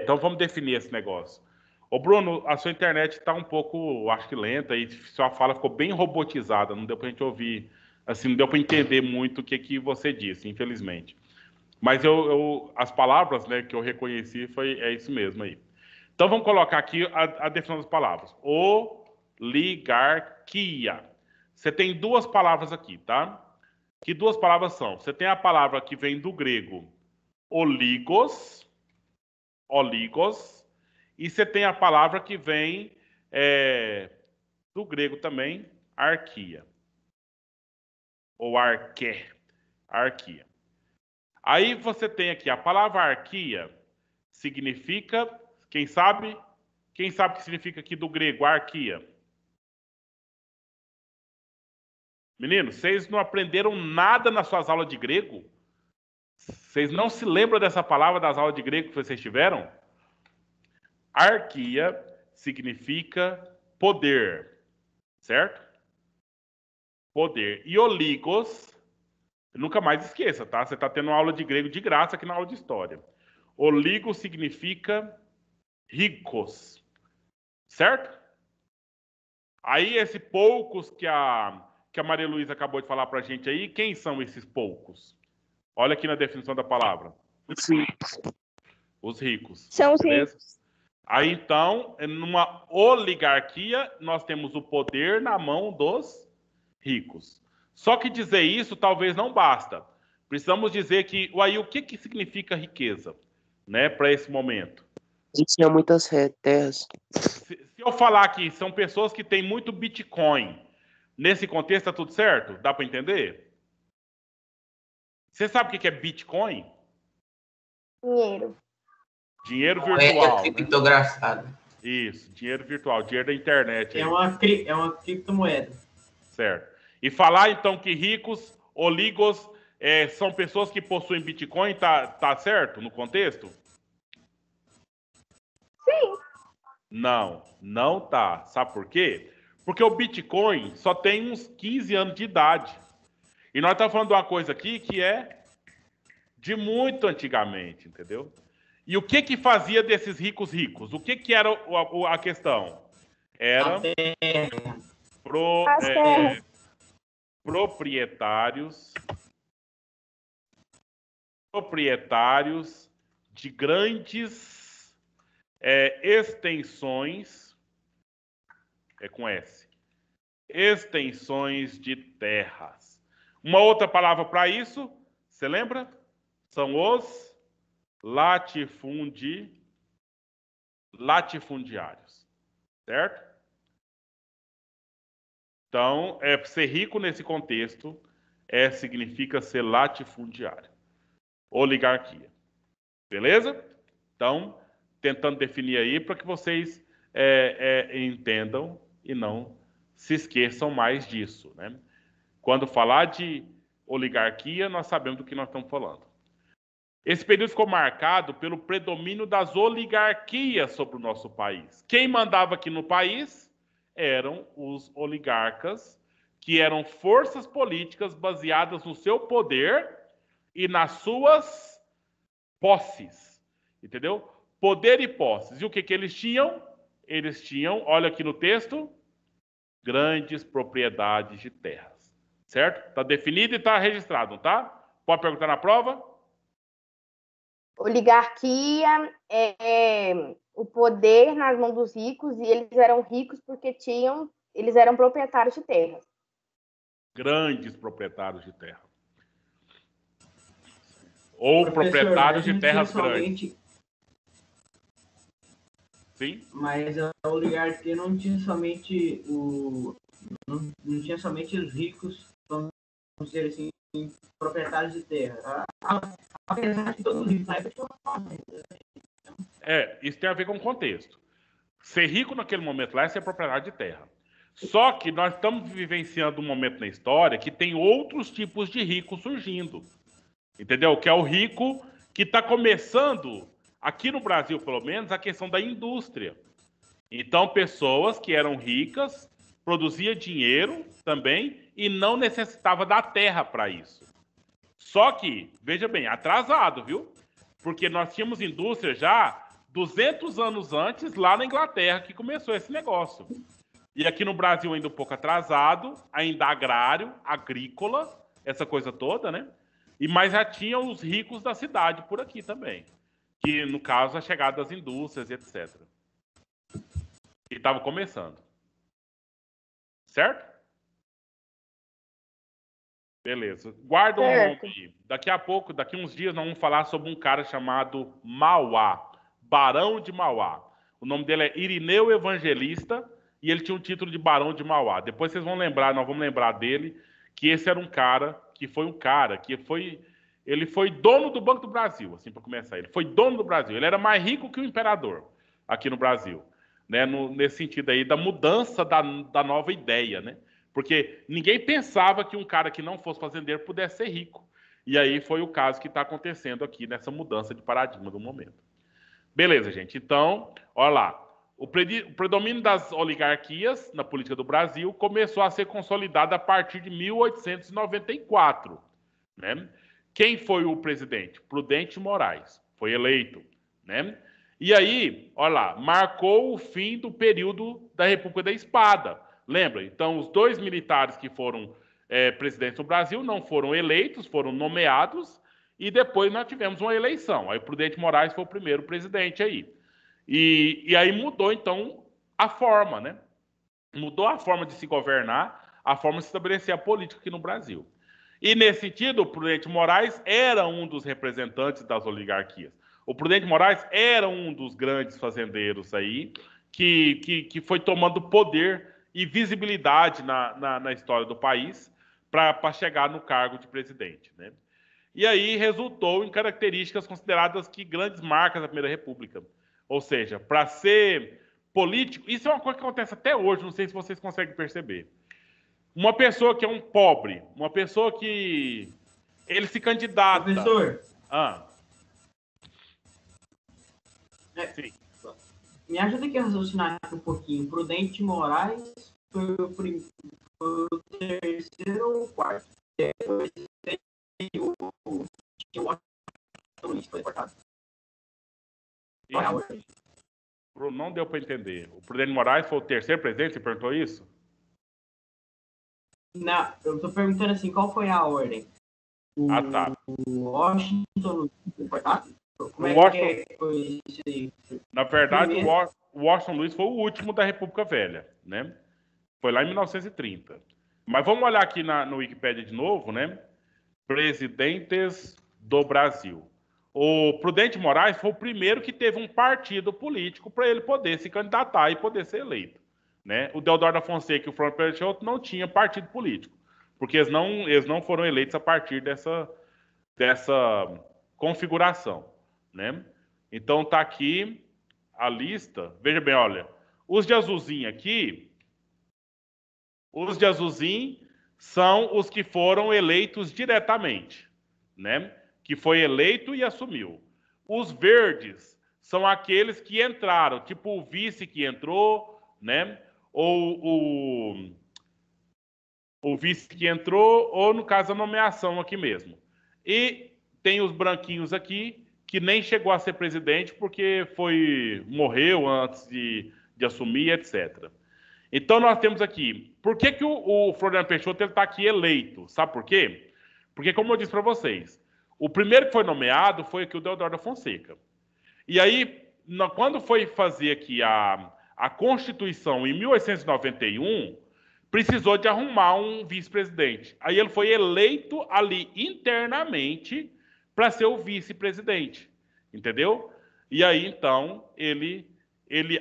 Então vamos definir esse negócio. Ô Bruno, a sua internet está um pouco, acho que lenta, e sua fala ficou bem robotizada, não deu para a gente ouvir, assim, não deu para entender muito o que você disse, infelizmente. Mas as palavras, né, que eu reconheci é isso mesmo aí. Então vamos colocar aqui a definição das palavras. Oligarquia. Você tem duas palavras aqui, tá? Que duas palavras são? Você tem a palavra que vem do grego oligos, e você tem a palavra que vem do grego também, arquia, ou arqué, arquia. Aí você tem aqui, a palavra arquia significa, quem sabe? Quem sabe o que significa aqui do grego, arquia? Meninos, vocês não aprenderam nada nas suas aulas de grego? Vocês não se lembram dessa palavra das aulas de grego que vocês tiveram? Arquia significa poder, certo? Poder. E oligos, nunca mais esqueça, tá? Você está tendo uma aula de grego de graça aqui na aula de história. Oligos significa ricos, certo? Aí esse poucos que a Maria Luísa acabou de falar para a gente aí, quem são esses poucos? Olha aqui na definição da palavra. Os ricos. São os beleza? ricos. Aí, então, numa oligarquia, nós temos o poder na mão dos ricos. Só que dizer isso talvez não basta. Precisamos dizer que, aí, o que significa riqueza, né, para esse momento? E tinha muitas terras. Se eu falar que são pessoas que têm muito Bitcoin, nesse contexto, tá tudo certo? Dá para entender? Você sabe o que é Bitcoin? Dinheiro. Dinheiro virtual. É criptografado. Né? Isso, dinheiro virtual, dinheiro da internet. É uma criptomoeda. Certo. E falar, então, que ricos, oligos, são pessoas que possuem Bitcoin, tá certo no contexto? Sim. Não tá. Sabe por quê? Porque o Bitcoin só tem uns 15 anos de idade. E nós estamos falando de uma coisa aqui que é de muito antigamente, entendeu? E o que fazia desses ricos ricos? O que era a questão? Era proprietários de grandes extensões, com S, extensões de terras. Uma outra palavra para isso, você lembra? São os latifundiários, certo? Então, ser rico nesse contexto significa ser latifundiário. Oligarquia. Beleza? Então, tentando definir aí para que vocês entendam e não se esqueçam mais disso, né? Quando falar de oligarquia, nós sabemos do que nós estamos falando. Esse período ficou marcado pelo predomínio das oligarquias sobre o nosso país. Quem mandava aqui no país eram os oligarcas, que eram forças políticas baseadas no seu poder e nas suas posses. Entendeu? Poder e posses. E o que eles tinham? Eles tinham, olha aqui no texto, grandes propriedades de terras. Certo? Está definido e está registrado, não tá? Pode perguntar na prova? Oligarquia é o poder nas mãos dos ricos, e eles eram ricos porque eles eram proprietários de terras. Grandes proprietários de terra. Ou proprietários de terras grandes. Sim? Mas a oligarquia não tinha somente não tinha somente os ricos, vamos dizer assim, proprietários de terra. Apesar de todos os ricos na época isso tem a ver com o contexto. Ser rico naquele momento lá é ser proprietário de terra. Só que nós estamos vivenciando um momento na história que tem outros tipos de rico surgindo. Entendeu? Que é o rico que está começando, aqui no Brasil pelo menos, a questão da indústria. Então, pessoas que eram ricas, produziam dinheiro também e não necessitava da terra para isso. Só que, veja bem, atrasado, viu? Porque nós tínhamos indústria já 200 anos antes, lá na Inglaterra, que começou esse negócio. E aqui no Brasil ainda um pouco atrasado, ainda agrário, agrícola, essa coisa toda, né? Mas já tinham os ricos da cidade por aqui também. Que, no caso, a chegada das indústrias, etc. E estava começando. Certo? Beleza. Guarda um nome Certo. aí. Daqui a pouco, daqui uns dias, nós vamos falar sobre um cara chamado Mauá, Barão de Mauá. O nome dele é Irineu Evangelista e ele tinha o título de Barão de Mauá. Depois vocês vão lembrar, nós vamos lembrar dele, que esse era um cara ele foi dono do Banco do Brasil, assim, para começar. Ele foi dono do Brasil. Ele era mais rico que o imperador aqui no Brasil, né? Nesse sentido aí da mudança da nova ideia, né? Porque ninguém pensava que um cara que não fosse fazendeiro pudesse ser rico. E aí foi o caso que está acontecendo aqui nessa mudança de paradigma do momento. Beleza, gente. Então, olha lá. O predomínio das oligarquias na política do Brasil começou a ser consolidado a partir de 1894. Né? Quem foi o presidente? Prudente Moraes. Foi eleito. Né? E aí, olha lá, marcou o fim do período da República da Espada. Lembra? Então, os dois militares que foram presidentes do Brasil não foram eleitos, foram nomeados, e depois nós tivemos uma eleição. Aí o Prudente Moraes foi o primeiro presidente aí. E aí mudou, então, a forma, né? Mudou a forma de se governar, a forma de se estabelecer a política aqui no Brasil. E, nesse sentido, o Prudente Moraes era um dos representantes das oligarquias. O Prudente Moraes era um dos grandes fazendeiros aí, que foi tomando poder e visibilidade na história do país para chegar no cargo de presidente, né? E aí resultou em características consideradas que grandes marcas da Primeira República. Ou seja, para ser político, isso é uma coisa que acontece até hoje, não sei se vocês conseguem perceber. Uma pessoa que é um pobre, uma pessoa que ele se candidata... Professor. Sim. Me ajuda aqui a raciocinar aqui um pouquinho. Prudente Moraes foi o terceiro ou o quarto? Depois o Luiz foi cortado. Bruno, não deu para entender. O Prudente Moraes foi o terceiro presidente? Você perguntou isso? Não, eu estou perguntando assim, qual foi a ordem? Tá. O Washington Luiz foi cortado? Como que foi isso aí? Na verdade, o Washington Luiz foi o último da República Velha, né? Foi lá em 1930. Mas vamos olhar aqui no Wikipedia de novo, né? Presidentes do Brasil. O Prudente Moraes foi o primeiro que teve um partido político para ele poder se candidatar e poder ser eleito, né? O Deodoro da Fonseca e o Floriano Peixoto não tinham partido político, porque eles não foram eleitos a partir dessa configuração, né? Então tá aqui a lista. Veja bem, olha, os de azulzinho aqui, os de azulzinho são os que foram eleitos diretamente, né? Que foi eleito e assumiu. Os verdes são aqueles que entraram, tipo o vice que entrou, né? Ou o vice que entrou, ou no caso a nomeação aqui mesmo. E tem os branquinhos aqui, que nem chegou a ser presidente porque morreu antes de assumir, etc. Então nós temos aqui, por que o Floriano Peixoto está aqui eleito? Sabe por quê? Porque, como eu disse para vocês, o primeiro que foi nomeado foi aqui o Deodoro da Fonseca. E aí, quando foi fazer aqui a Constituição em 1891, precisou de arrumar um vice-presidente. Aí ele foi eleito ali internamente para ser o vice-presidente, entendeu? E aí, então, ele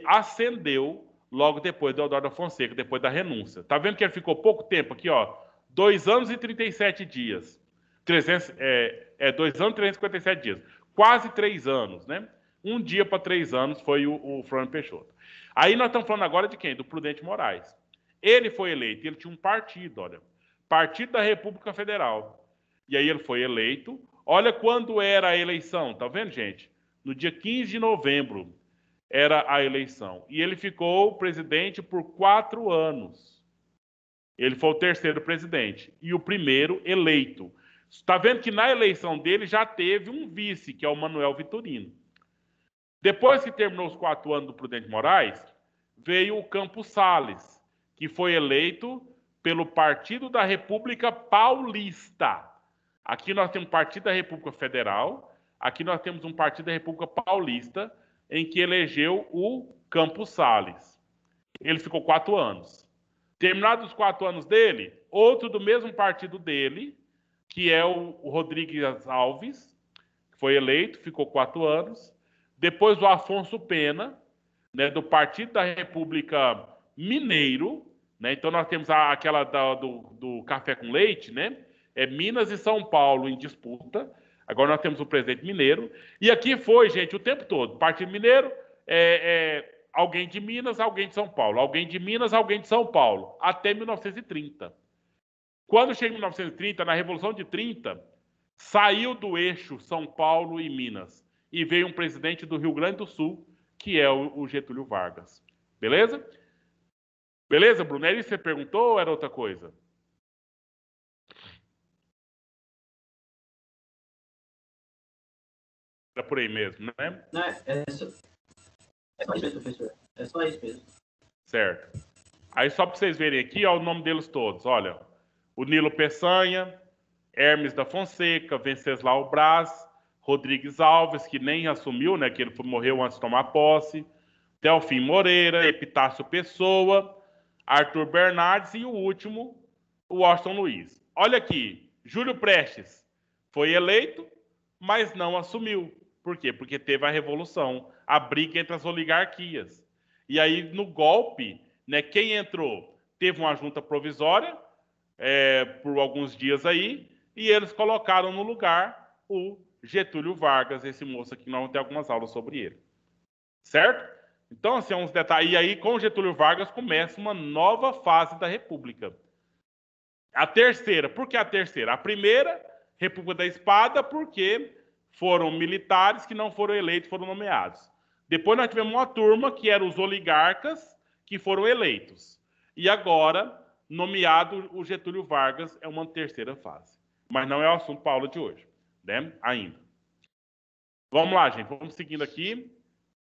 ascendeu logo depois do Deodoro da Fonseca, depois da renúncia. Tá vendo que ele ficou pouco tempo aqui, ó? 2 anos e 37 dias. 2 anos e 357 dias. Quase 3 anos, né? Um dia para 3 anos foi o Floriano Peixoto. Aí nós estamos falando agora de quem? Do Prudente Moraes. Ele foi eleito, ele tinha um partido, olha. Partido da República Federal. E aí ele foi eleito. Olha quando era a eleição, tá vendo, gente? No dia 15 de novembro era a eleição. E ele ficou presidente por 4 anos. Ele foi o terceiro presidente. E o primeiro eleito. Está vendo que na eleição dele já teve um vice, que é o Manuel Vitorino. Depois que terminou os 4 anos do Prudente Moraes, veio o Campos Salles, que foi eleito pelo Partido da República Paulista. Aqui nós temos o Partido da República Federal, aqui nós temos um Partido da República Paulista, em que elegeu o Campos Salles. Ele ficou 4 anos. Terminados os 4 anos dele, outro do mesmo partido dele que é o Rodrigues Alves, que foi eleito, ficou 4 anos. Depois o Afonso Pena, né, do Partido da República Mineiro, né? Então nós temos aquela do café com leite, né? É Minas e São Paulo em disputa. Agora nós temos o presidente mineiro. E aqui foi, gente, o tempo todo. Partido Mineiro, alguém de Minas, alguém de São Paulo. Alguém de Minas, alguém de São Paulo. Até 1930. Quando chega em 1930, na Revolução de 30, saiu do eixo São Paulo e Minas. E veio um presidente do Rio Grande do Sul, que é o Getúlio Vargas. Beleza? Beleza, Bruno? Era isso que você perguntou ou era outra coisa? Era por aí mesmo, né? Não, é só isso mesmo, professor. É só isso mesmo. Certo. Aí só para vocês verem aqui, ó, o nome deles todos. Olha, o Nilo Peçanha, Hermes da Fonseca, Venceslau Braz, Rodrigues Alves, que nem assumiu, né? Que ele morreu antes de tomar posse. Delfim Moreira, Epitácio Pessoa, Arthur Bernardes e o último, o Washington Luiz. Olha aqui, Júlio Prestes foi eleito, mas não assumiu. Por quê? Porque teve a revolução, a briga entre as oligarquias. E aí, no golpe, né, quem entrou teve uma junta provisória por alguns dias aí, e eles colocaram no lugar o Getúlio Vargas, esse moço aqui, nós vamos ter algumas aulas sobre ele. Certo? Então, assim, uns detalhes. E aí, com Getúlio Vargas, começa uma nova fase da República. A terceira. Por que a terceira? A primeira, República da Espada, porque foram militares que não foram eleitos, foram nomeados. Depois nós tivemos uma turma, que eram os oligarcas, que foram eleitos. E agora, nomeado o Getúlio Vargas, é uma terceira fase. Mas não é o assunto para a aula de hoje, né? Ainda. Vamos lá, gente. Vamos seguindo aqui.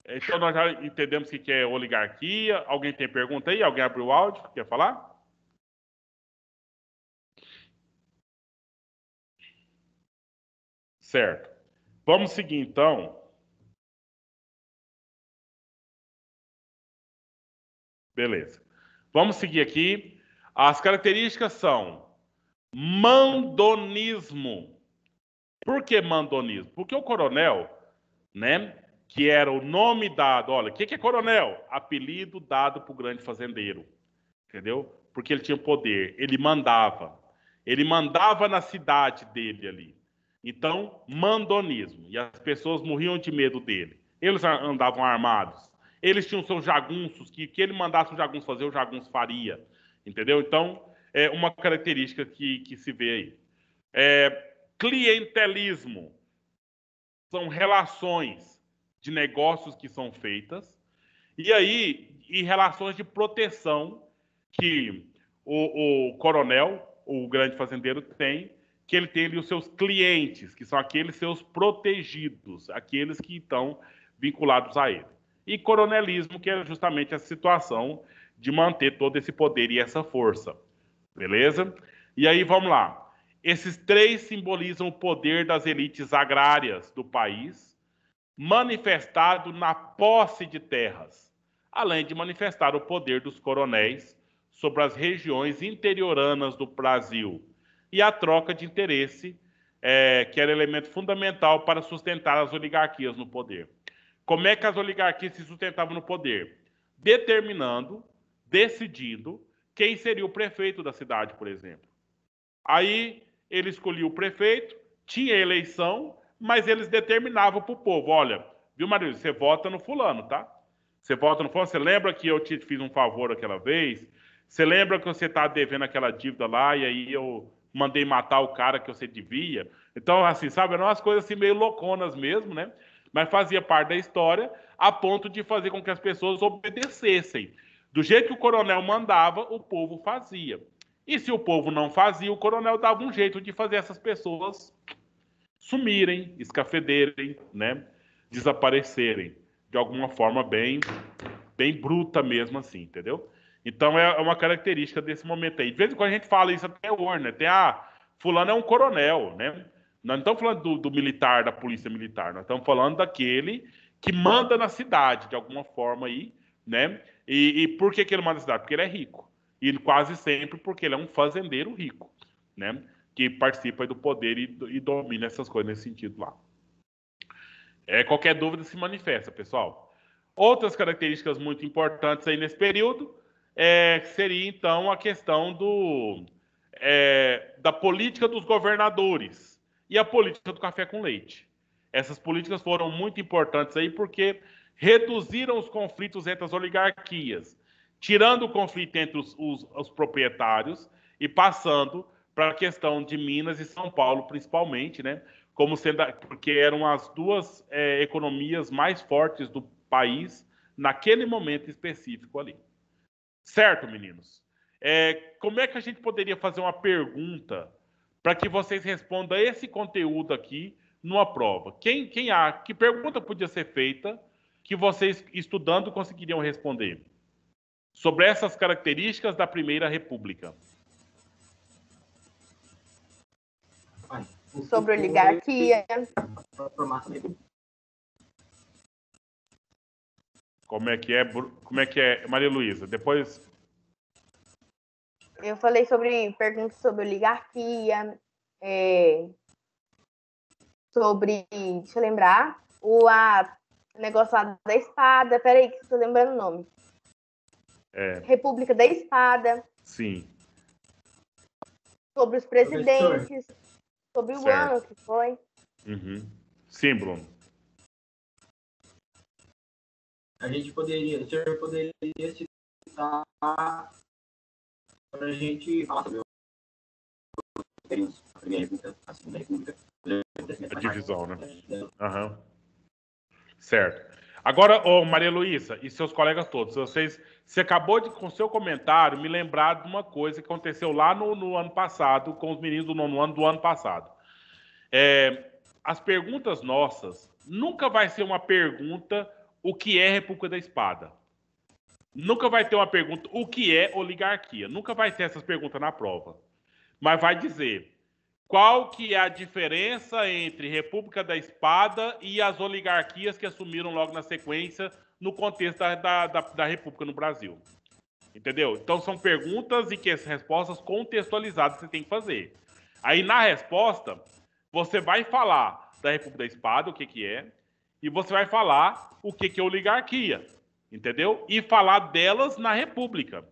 Então, nós já entendemos o que é oligarquia. Alguém tem pergunta aí? Alguém abriu o áudio? Quer falar? Certo. Vamos seguir, então. Beleza. Vamos seguir aqui. As características são mandonismo. Por que mandonismo? Porque o coronel, né, que era o nome dado, olha, o que é coronel? Apelido dado para o grande fazendeiro, entendeu? Porque ele tinha poder, ele mandava na cidade dele ali. Então, mandonismo, e as pessoas morriam de medo dele. Eles andavam armados, eles tinham seus jagunços, que ele mandasse o jagunço fazer, o jagunço faria, entendeu? Então, é uma característica que se vê aí. Clientelismo são relações de negócios que são feitas, e relações de proteção que o coronel, o grande fazendeiro, tem, que ele tem ali os seus clientes, que são aqueles seus protegidos, aqueles que estão vinculados a ele. E coronelismo, que é justamente a situação de manter todo esse poder e essa força. Beleza? E aí, vamos lá. Esses três simbolizam o poder das elites agrárias do país, manifestado na posse de terras, além de manifestar o poder dos coronéis sobre as regiões interioranas do Brasil e a troca de interesse, que era elemento fundamental para sustentar as oligarquias no poder. Como é que as oligarquias se sustentavam no poder? Determinando, decidindo quem seria o prefeito da cidade, por exemplo. Aí ele escolhia o prefeito, tinha eleição, mas eles determinavam para o povo, olha, viu, Maria, você vota no fulano, tá? Você vota no fulano, você lembra que eu te fiz um favor aquela vez? Você lembra que você está devendo aquela dívida lá e aí eu mandei matar o cara que você devia? Então, assim, sabe, eram umas coisas assim meio louconas mesmo, né? Mas fazia parte da história a ponto de fazer com que as pessoas obedecessem. Do jeito que o coronel mandava, o povo fazia. E se o povo não fazia, o coronel dava um jeito de fazer essas pessoas sumirem, escafederem, né? Desaparecerem. De alguma forma bem bruta mesmo assim, entendeu? Então é uma característica desse momento aí. De vez em quando a gente fala isso até hoje, né? Tem fulano é um coronel, né? Nós não estamos falando do militar, da polícia militar, nós estamos falando daquele que manda na cidade, de alguma forma aí, né? E por que ele manda na cidade? Porque ele é rico. E quase sempre porque ele é um fazendeiro rico, né? que participa do poder e domina essas coisas nesse sentido lá. Qualquer dúvida se manifesta, pessoal. Outras características muito importantes aí nesse período seria, então, a questão da política dos governadores e a política do café com leite. Essas políticas foram muito importantes aí porque reduziram os conflitos entre as oligarquias, tirando o conflito entre os proprietários e passando para a questão de Minas e São Paulo, principalmente, né? Como sendo, porque eram as duas economias mais fortes do país naquele momento específico ali. Certo, meninos? Como é que a gente poderia fazer uma pergunta para que vocês respondam esse conteúdo aqui numa prova? Que pergunta podia ser feita que vocês, estudando, conseguiriam responder sobre essas características da Primeira República? Sobre oligarquia. Como é que é, Maria Luísa? Depois... Eu falei sobre perguntas sobre oligarquia, sobre, deixa eu lembrar, o negócio lá da espada. Peraí, que estou lembrando o nome. República da Espada. Sim. Sobre os presidentes. Sobre o ano que foi. Uhum. Sim, Bruno. O senhor poderia citar para a gente falar sobre a Primeira República, a Segunda República. A divisão, né? Uhum. Certo. Agora, Maria Luísa e seus colegas todos, você acabou de, com seu comentário, me lembrar de uma coisa que aconteceu lá no ano passado, com os meninos do nono ano do ano passado. As perguntas nossas nunca vai ser uma pergunta o que é República da Espada. Nunca vai ter uma pergunta o que é oligarquia. Nunca vai ter essas perguntas na prova. Mas vai dizer qual que é a diferença entre República da Espada e as oligarquias que assumiram logo na sequência no contexto da República no Brasil. Entendeu? Então são perguntas e respostas contextualizadas que você tem que fazer. Aí na resposta, você vai falar da República da Espada, o que é, e você vai falar o que é oligarquia. Entendeu? E falar delas na República.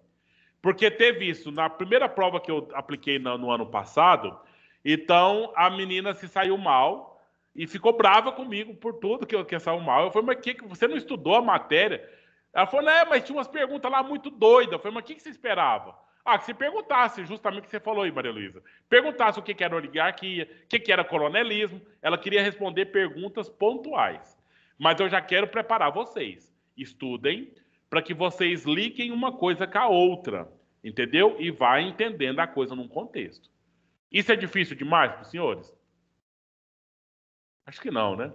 Porque teve isso na primeira prova que eu apliquei no ano passado. Então, a menina se saiu mal e ficou brava comigo por tudo que saiu mal. Eu falei, mas que você não estudou a matéria? Ela falou, mas tinha umas perguntas lá muito doidas. Eu falei, mas o que você esperava? Que você perguntasse, justamente o que você falou aí, Maria Luísa. Perguntasse o que era oligarquia, o que era coronelismo. Ela queria responder perguntas pontuais. Mas eu já quero preparar vocês. Estudem para que vocês liguem uma coisa com a outra. Entendeu? E vai entendendo a coisa num contexto. Isso é difícil demais para os senhores? Acho que não, né?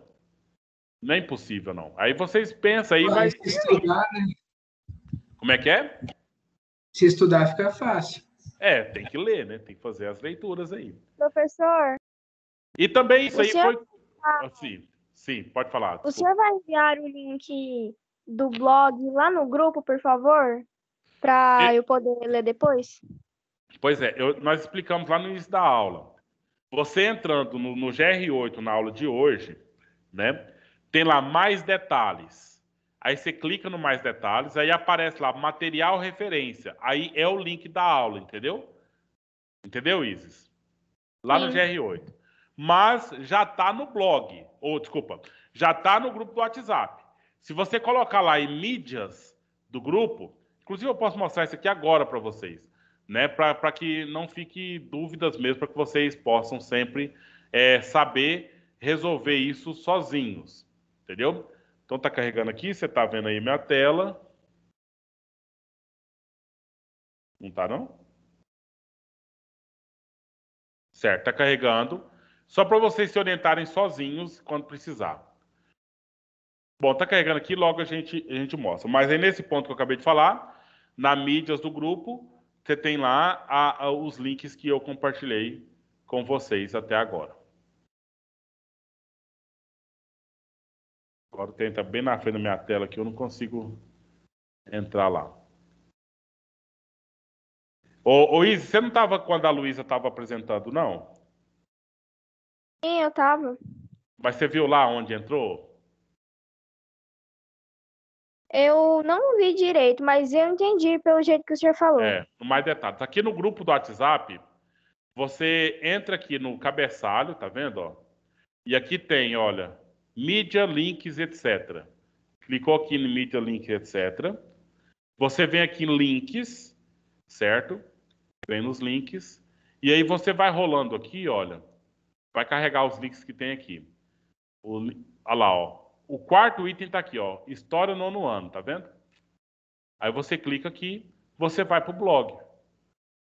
Não é impossível, não. Aí vocês pensam aí, mas... Se estudar, né? Como é que é? Se estudar, fica fácil. Tem que ler, né? Tem que fazer as leituras aí. Professor. E também isso aí foi... Sim, pode falar. Desculpa. O senhor vai enviar o link do blog lá no grupo, por favor? Para eu poder ler depois? Pois é, nós explicamos lá no início da aula. Você entrando no GR8, na aula de hoje, né, tem lá mais detalhes. Aí você clica no mais detalhes, aí aparece lá material referência. Aí é o link da aula, entendeu? Entendeu, Isis? Lá no GR8. Mas já está no blog, já está no grupo do WhatsApp. Se você colocar lá em mídias do grupo, inclusive eu posso mostrar isso aqui agora para vocês. Né, para que não fique dúvidas mesmo, para que vocês possam sempre saber resolver isso sozinhos, entendeu? Então tá carregando aqui, você tá vendo aí minha tela. Não tá, não? Certo, tá carregando. Só para vocês se orientarem sozinhos quando precisar. Bom, tá carregando aqui, logo a gente mostra. Mas aí nesse ponto que eu acabei de falar, na mídias do grupo, você tem lá os links que eu compartilhei com vocês até agora. Agora tenta bem na frente da minha tela que eu não consigo entrar lá. Ô Izzy, você não estava quando a Luísa estava apresentando, não? eu tava. Mas você viu lá onde entrou? Eu não vi direito, mas eu entendi pelo jeito que o senhor falou. No mais detalhes. Aqui no grupo do WhatsApp, você entra aqui no cabeçalho, tá vendo? Ó? E aqui tem, olha, mídia, links, etc. Clicou aqui no mídia, links, etc. Você vem aqui em links, certo? Vem nos links. E aí você vai rolando aqui, olha. Vai carregar os links que tem aqui. Olha lá, ó. O quarto item tá aqui, ó. História nono ano, tá vendo? Aí você clica aqui, você vai pro blog.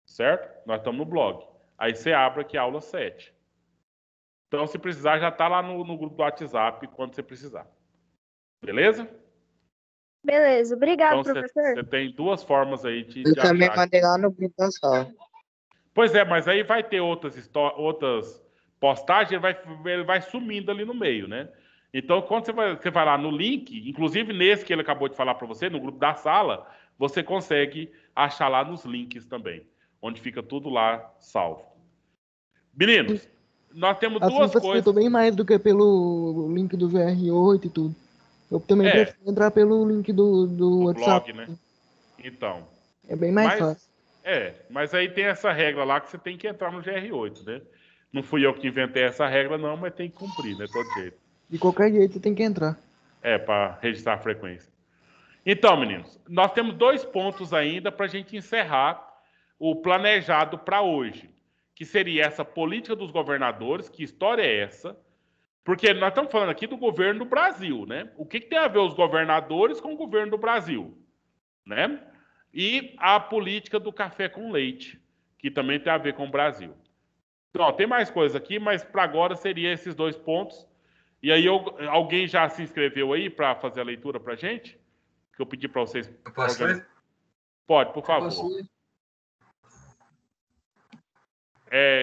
Certo? Nós estamos no blog. Aí você abre aqui a aula 7. Então, se precisar, já tá lá no grupo do WhatsApp quando você precisar. Beleza? Beleza, obrigado, Então, professor. você tem duas formas aí de Eu também achar. mandei lá no grupo da sala. Pois é, mas aí vai ter outras postagens, ele vai sumindo ali no meio, né? Então, quando você vai lá no link, inclusive nesse que ele acabou de falar para você, no grupo da sala, você consegue achar lá nos links também, onde fica tudo lá salvo. Meninos, nós temos Assim duas facilitou coisas. bem mais do que pelo link do VR8 e tudo. Eu também prefiro entrar pelo link do WhatsApp. Blog, né? Então. É bem mais fácil. Mas aí tem essa regra lá que você tem que entrar no GR8, né? Não fui eu que inventei essa regra, não, mas tem que cumprir, né? Todo jeito. De qualquer jeito você tem que entrar. Para registrar a frequência. Então, meninos, nós temos 2 pontos ainda para a gente encerrar o planejado para hoje, que seria essa política dos governadores. Que história é essa? Porque nós estamos falando aqui do governo do Brasil, né? O que tem a ver os governadores com o governo do Brasil, né? E a política do café com leite, que também tem a ver com o Brasil. Então, tem mais coisa aqui, mas para agora seria esses 2 pontos. E aí, alguém já se inscreveu aí para fazer a leitura para a gente? Que eu pedi para vocês. Eu posso ler? Pode, por favor.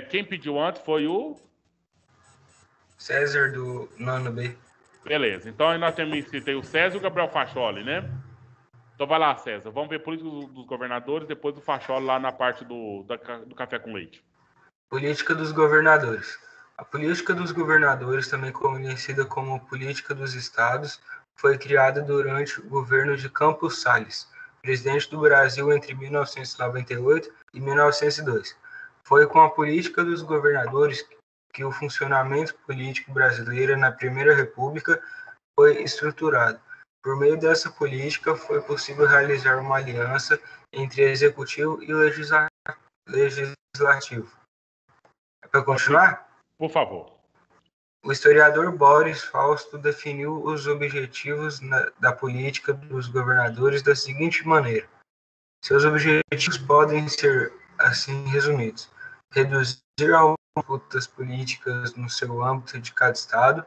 Quem pediu antes foi o César, do nono B. Beleza. Então, aí nós temos o César e o Gabriel Facholi, né? Então, vai lá, César. Vamos ver política dos governadores, depois do Facholi lá na parte do café com leite. Política dos governadores. A política dos governadores, também conhecida como política dos estados, foi criada durante o governo de Campos Salles, presidente do Brasil entre 1998 e 1902. Foi com a política dos governadores que o funcionamento político brasileiro na Primeira República foi estruturado. Por meio dessa política, foi possível realizar uma aliança entre executivo e legislativo. É para continuar? Por favor. O historiador Boris Fausto definiu os objetivos da política dos governadores da seguinte maneira: seus objetivos podem ser assim resumidos: reduzir disputas políticas no seu âmbito de cada estado,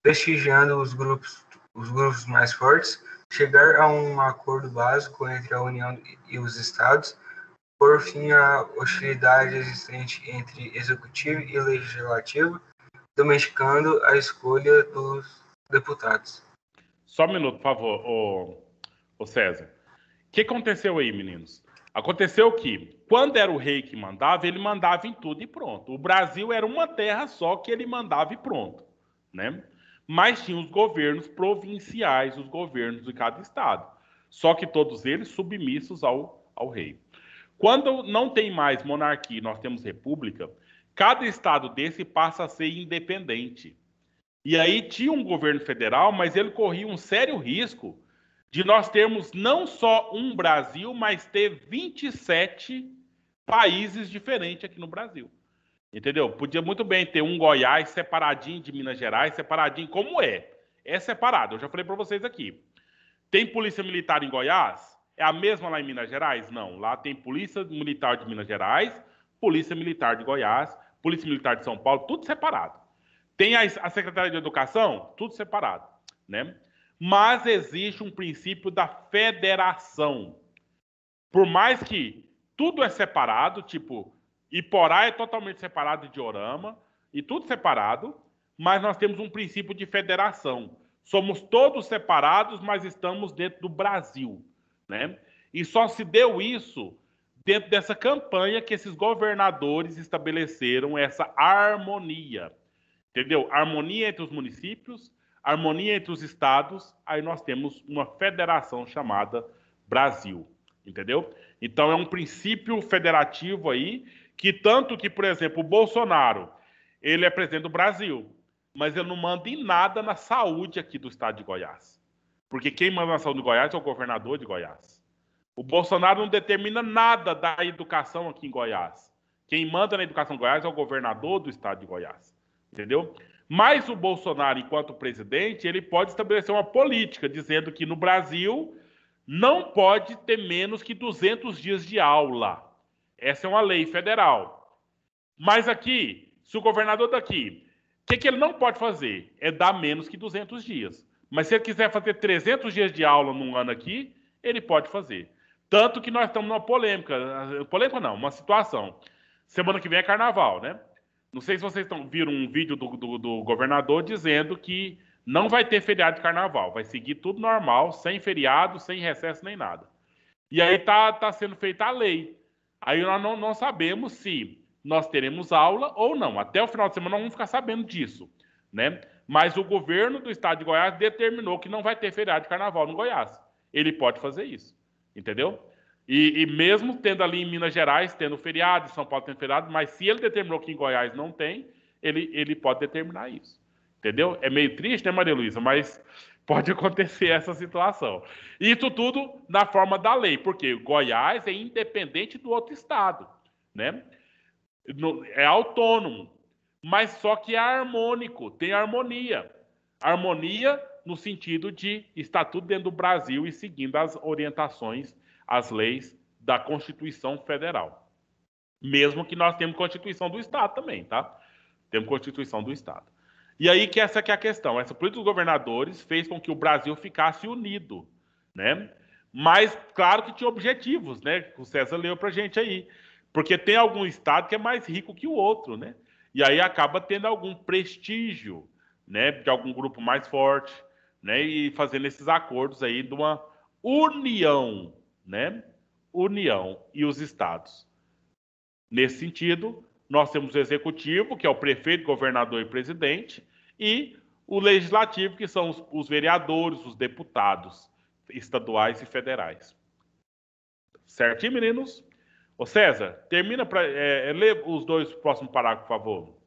prestigiando os grupos mais fortes, chegar a um acordo básico entre a União e os estados, por fim à hostilidade existente entre executivo e legislativo, domesticando a escolha dos deputados. Só um minuto, por favor, ô César. O que aconteceu aí, meninos? Aconteceu que, quando era o rei que mandava, ele mandava em tudo e pronto. O Brasil era uma terra só que ele mandava e pronto, né? Mas tinha os governos provinciais, os governos de cada estado. Só que todos eles submissos ao rei. Quando não tem mais monarquia, nós temos república, cada estado desse passa a ser independente. E aí tinha um governo federal, mas ele corria um sério risco de nós termos não só um Brasil, mas ter 27 países diferentes aqui no Brasil. Entendeu? Podia muito bem ter um Goiás separadinho de Minas Gerais, separadinho como é. É separado, eu já falei para vocês aqui. Tem polícia militar em Goiás? É a mesma lá em Minas Gerais? Não. Lá tem polícia militar de Minas Gerais, polícia militar de Goiás, polícia militar de São Paulo, tudo separado. Tem a Secretaria de Educação? Tudo separado, né? Mas existe um princípio da federação. Por mais que tudo é separado, tipo, Iporá é totalmente separado de Diorama, e tudo separado, mas nós temos um princípio de federação. Somos todos separados, mas estamos dentro do Brasil, né? E só se deu isso dentro dessa campanha que esses governadores estabeleceram essa harmonia. entendeu? Harmonia entre os municípios, harmonia entre os estados, aí nós temos uma federação chamada Brasil, entendeu? Então é um princípio federativo aí, que tanto que, por exemplo, o Bolsonaro, ele é presidente do Brasil, mas ele não manda em nada na saúde aqui do estado de Goiás. Porque quem manda na saúde de Goiás é o governador de Goiás. O Bolsonaro não determina nada da educação aqui em Goiás. Quem manda na educação de Goiás é o governador do estado de Goiás. Entendeu? Mas o Bolsonaro, enquanto presidente, ele pode estabelecer uma política dizendo que no Brasil não pode ter menos que 200 dias de aula. Essa é uma lei federal. Mas aqui, se o governador daqui, o que ele não pode fazer? É dar menos que 200 dias. Mas se ele quiser fazer 300 dias de aula num ano aqui, ele pode fazer. Tanto que nós estamos numa polêmica. Polêmica não, uma situação. Semana que vem é carnaval, né? Não sei se vocês viram um vídeo do governador dizendo que não vai ter feriado de carnaval. Vai seguir tudo normal, sem feriado, sem recesso nem nada. E aí tá sendo feita a lei. Aí nós não sabemos se nós teremos aula ou não. Até o final de semana nós vamos ficar sabendo disso, né? Mas o governo do estado de Goiás determinou que não vai ter feriado de carnaval no Goiás. Ele pode fazer isso, entendeu? E mesmo tendo ali em Minas Gerais, tendo feriado, em São Paulo tendo feriado, mas se ele determinou que em Goiás não tem, ele pode determinar isso, entendeu? É meio triste, né, Maria Luísa? Mas pode acontecer essa situação. Isso tudo na forma da lei, porque Goiás é independente do outro estado, né? É autônomo, mas só que é harmônico, tem harmonia. Harmonia no sentido de estar tudo dentro do Brasil e seguindo as orientações, as leis da Constituição Federal. Mesmo que nós temos Constituição do Estado também, tá? Temos Constituição do Estado. E aí que essa que é a questão. Essa política dos governadores fez com que o Brasil ficasse unido, né? Mas, claro que tinha objetivos, né? O César leu pra gente aí. Porque tem algum estado que é mais rico que o outro, né? E aí acaba tendo algum prestígio, né? De algum grupo mais forte, né? E fazendo esses acordos aí de uma união, né? União e os estados. Nesse sentido, nós temos o executivo, que é o prefeito, governador e presidente, e o legislativo, que são os vereadores, os deputados estaduais e federais. Certinho, meninos? Ô César, termina para ler os dois próximos parágrafos, por favor.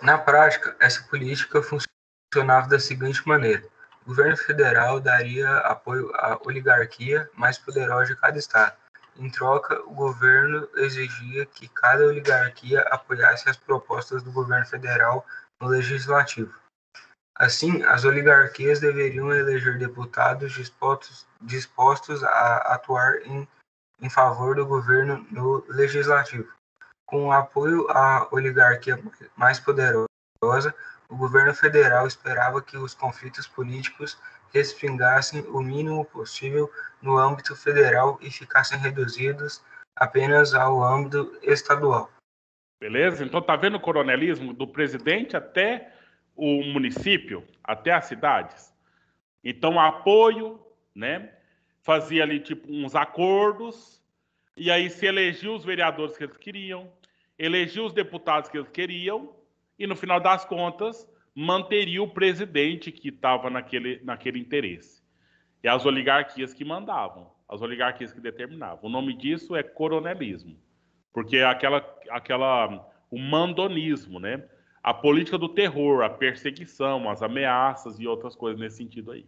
Na prática, essa política funcionava da seguinte maneira: o governo federal daria apoio à oligarquia mais poderosa de cada estado. Em troca, o governo exigia que cada oligarquia apoiasse as propostas do governo federal no legislativo. Assim, as oligarquias deveriam eleger deputados dispostos a atuar em favor do governo no legislativo. Com o apoio à oligarquia mais poderosa, o governo federal esperava que os conflitos políticos respingassem o mínimo possível no âmbito federal e ficassem reduzidos apenas ao âmbito estadual. Beleza? Então tá vendo o coronelismo do presidente até o município, até as cidades? Então apoio, né? Fazia ali tipo uns acordos e aí se elegia os vereadores que eles queriam, elegia os deputados que eles queriam e no final das contas manteria o presidente que estava naquele interesse. E as oligarquias que mandavam, as oligarquias que determinavam. O nome disso é coronelismo, porque é o mandonismo, né? A política do terror, a perseguição, as ameaças e outras coisas nesse sentido aí.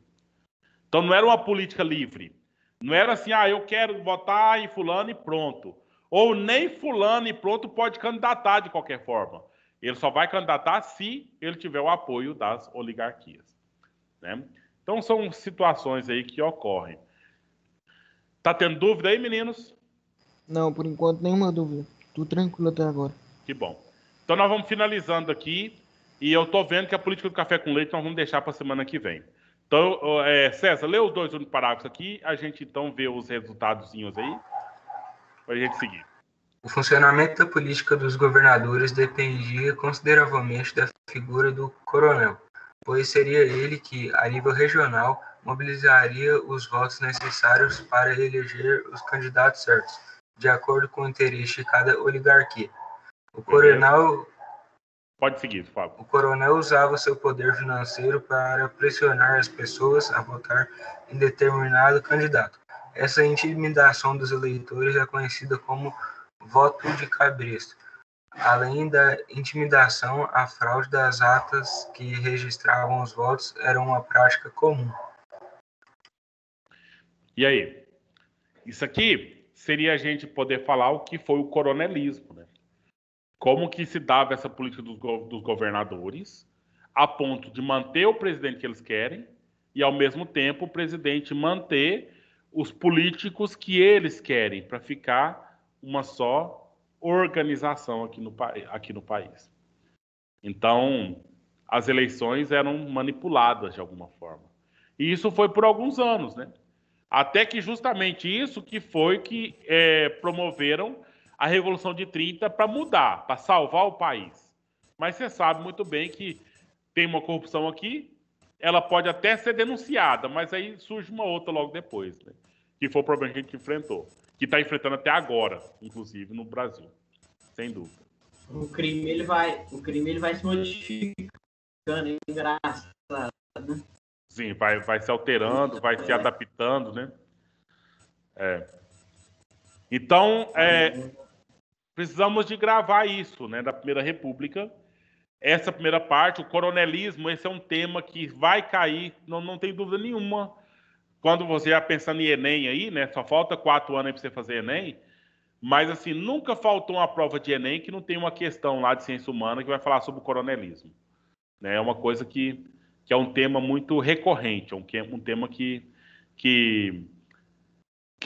Então não era uma política livre. Não era assim, eu quero votar em fulano e pronto. Ou nem fulano e pronto pode candidatar de qualquer forma. Ele só vai candidatar se ele tiver o apoio das oligarquias, né? Então são situações aí que ocorrem. Tá tendo dúvida aí, meninos? Não, por enquanto nenhuma dúvida. Tudo tranquilo até agora. Que bom. Então nós vamos finalizando aqui e eu tô vendo que a política do café com leite nós vamos deixar para a semana que vem. Então, César, lê os dois únicos parágrafos aqui, a gente então vê os resultadozinhos aí, para a gente seguir. O funcionamento da política dos governadores dependia consideravelmente da figura do coronel, pois seria ele que, a nível regional, mobilizaria os votos necessários para eleger os candidatos certos, de acordo com o interesse de cada oligarquia. O coronel Pode seguir, Fábio. O coronel usava seu poder financeiro para pressionar as pessoas a votar em determinado candidato. Essa intimidação dos eleitores é conhecida como voto de cabresto. Além da intimidação, a fraude das atas que registravam os votos era uma prática comum. E aí? Isso aqui seria a gente poder falar o que foi o coronelismo, né? Como que se dava essa política dos governadores a ponto de manter o presidente que eles querem e, ao mesmo tempo, o presidente manter os políticos que eles querem para ficar uma só organização aqui no país. Então, as eleições eram manipuladas de alguma forma. E isso foi por alguns anos, né? Até que justamente isso que foi que promoveram a Revolução de 30 para mudar, para salvar o país. Mas você sabe muito bem que tem uma corrupção aqui, ela pode até ser denunciada, mas aí surge uma outra logo depois, né? Que foi o problema que a gente enfrentou. Que está enfrentando até agora, inclusive no Brasil. Sem dúvida. O crime ele vai se modificando, engraçado, né? Sim, vai se alterando, vai se adaptando, né? Então, precisamos de gravar isso, né, da Primeira República. Essa primeira parte, o coronelismo, esse é um tema que vai cair, não tem dúvida nenhuma. Quando você já pensando em Enem aí, né, só falta 4 anos aí para você fazer Enem, mas assim, nunca faltou uma prova de Enem que não tem uma questão lá de ciência humana que vai falar sobre o coronelismo. Né? É uma coisa que é um tema muito recorrente, é um tema que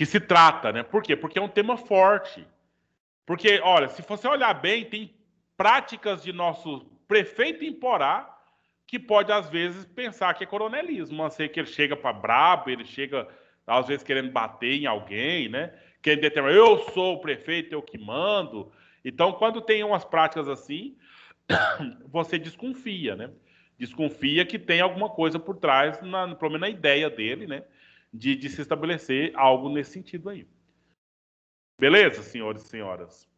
se trata, né? Por quê? Porque é um tema forte. Porque, olha, se você olhar bem, tem práticas de nosso prefeito em Porá que pode, às vezes, pensar que é coronelismo. A ser que ele chega para brabo, ele chega, às vezes, querendo bater em alguém, né? Querendo determinar, eu sou o prefeito, eu que mando. Então, quando tem umas práticas assim, você desconfia, né? Desconfia que tem alguma coisa por trás, pelo menos na ideia dele, né? De se estabelecer algo nesse sentido aí. Beleza, senhores e senhoras?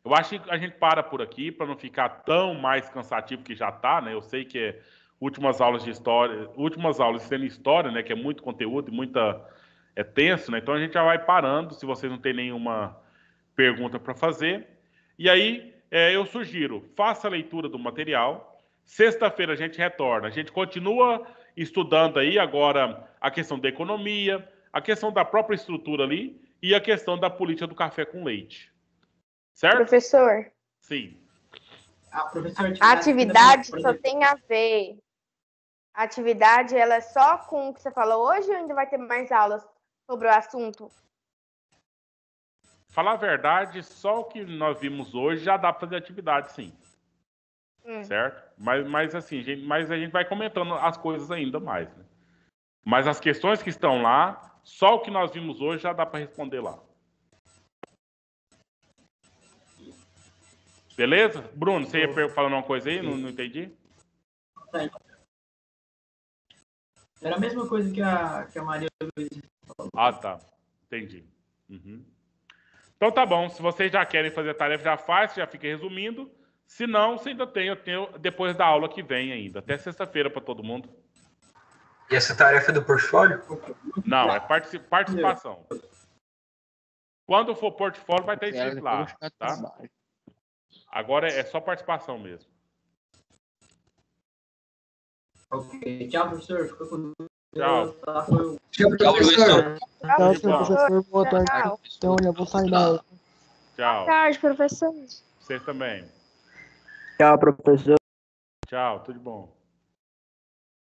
Eu acho que a gente para por aqui para não ficar tão mais cansativo que já está, né? Eu sei que últimas aulas de história, últimas aulas sendo história, né? Que é muito conteúdo e é tenso, né? Então a gente já vai parando, se vocês não têm nenhuma pergunta para fazer. E aí eu sugiro, faça a leitura do material. Sexta-feira a gente retorna. A gente continua estudando aí agora a questão da economia, a questão da própria estrutura ali e a questão da política do café com leite. Certo? Professor. Sim. A atividade só tem a ver. A atividade, ela é só com o que você falou hoje ou ainda vai ter mais aulas sobre o assunto? Falar a verdade, só o que nós vimos hoje já dá para fazer atividade, sim. Certo? Mas assim, a gente vai comentando as coisas ainda mais, né? Mas as questões que estão lá, só o que nós vimos hoje já dá para responder lá. Beleza? Bruno, você ia falando uma coisa aí? Não entendi? Era a mesma coisa que a Maria Luísa falou. Ah, tá. Entendi. Uhum. Então tá bom. Se vocês já querem fazer a tarefa, já faz, já fica resumindo. Se não, você ainda tem, eu tenho depois da aula que vem ainda. Até sexta-feira para todo mundo. E essa tarefa é do portfólio? Não, é participação. Quando for portfólio, vai ter escrito lá, tá? Agora é só participação mesmo. Ok. Tchau, professor. Fica com Deus. Tchau. Tchau, professor. Tchau, professor. Boa tarde. Então, já vou sair da aula. Tchau. Boa tarde, professor. Vocês também. Tchau, professor. Tchau, tudo bom.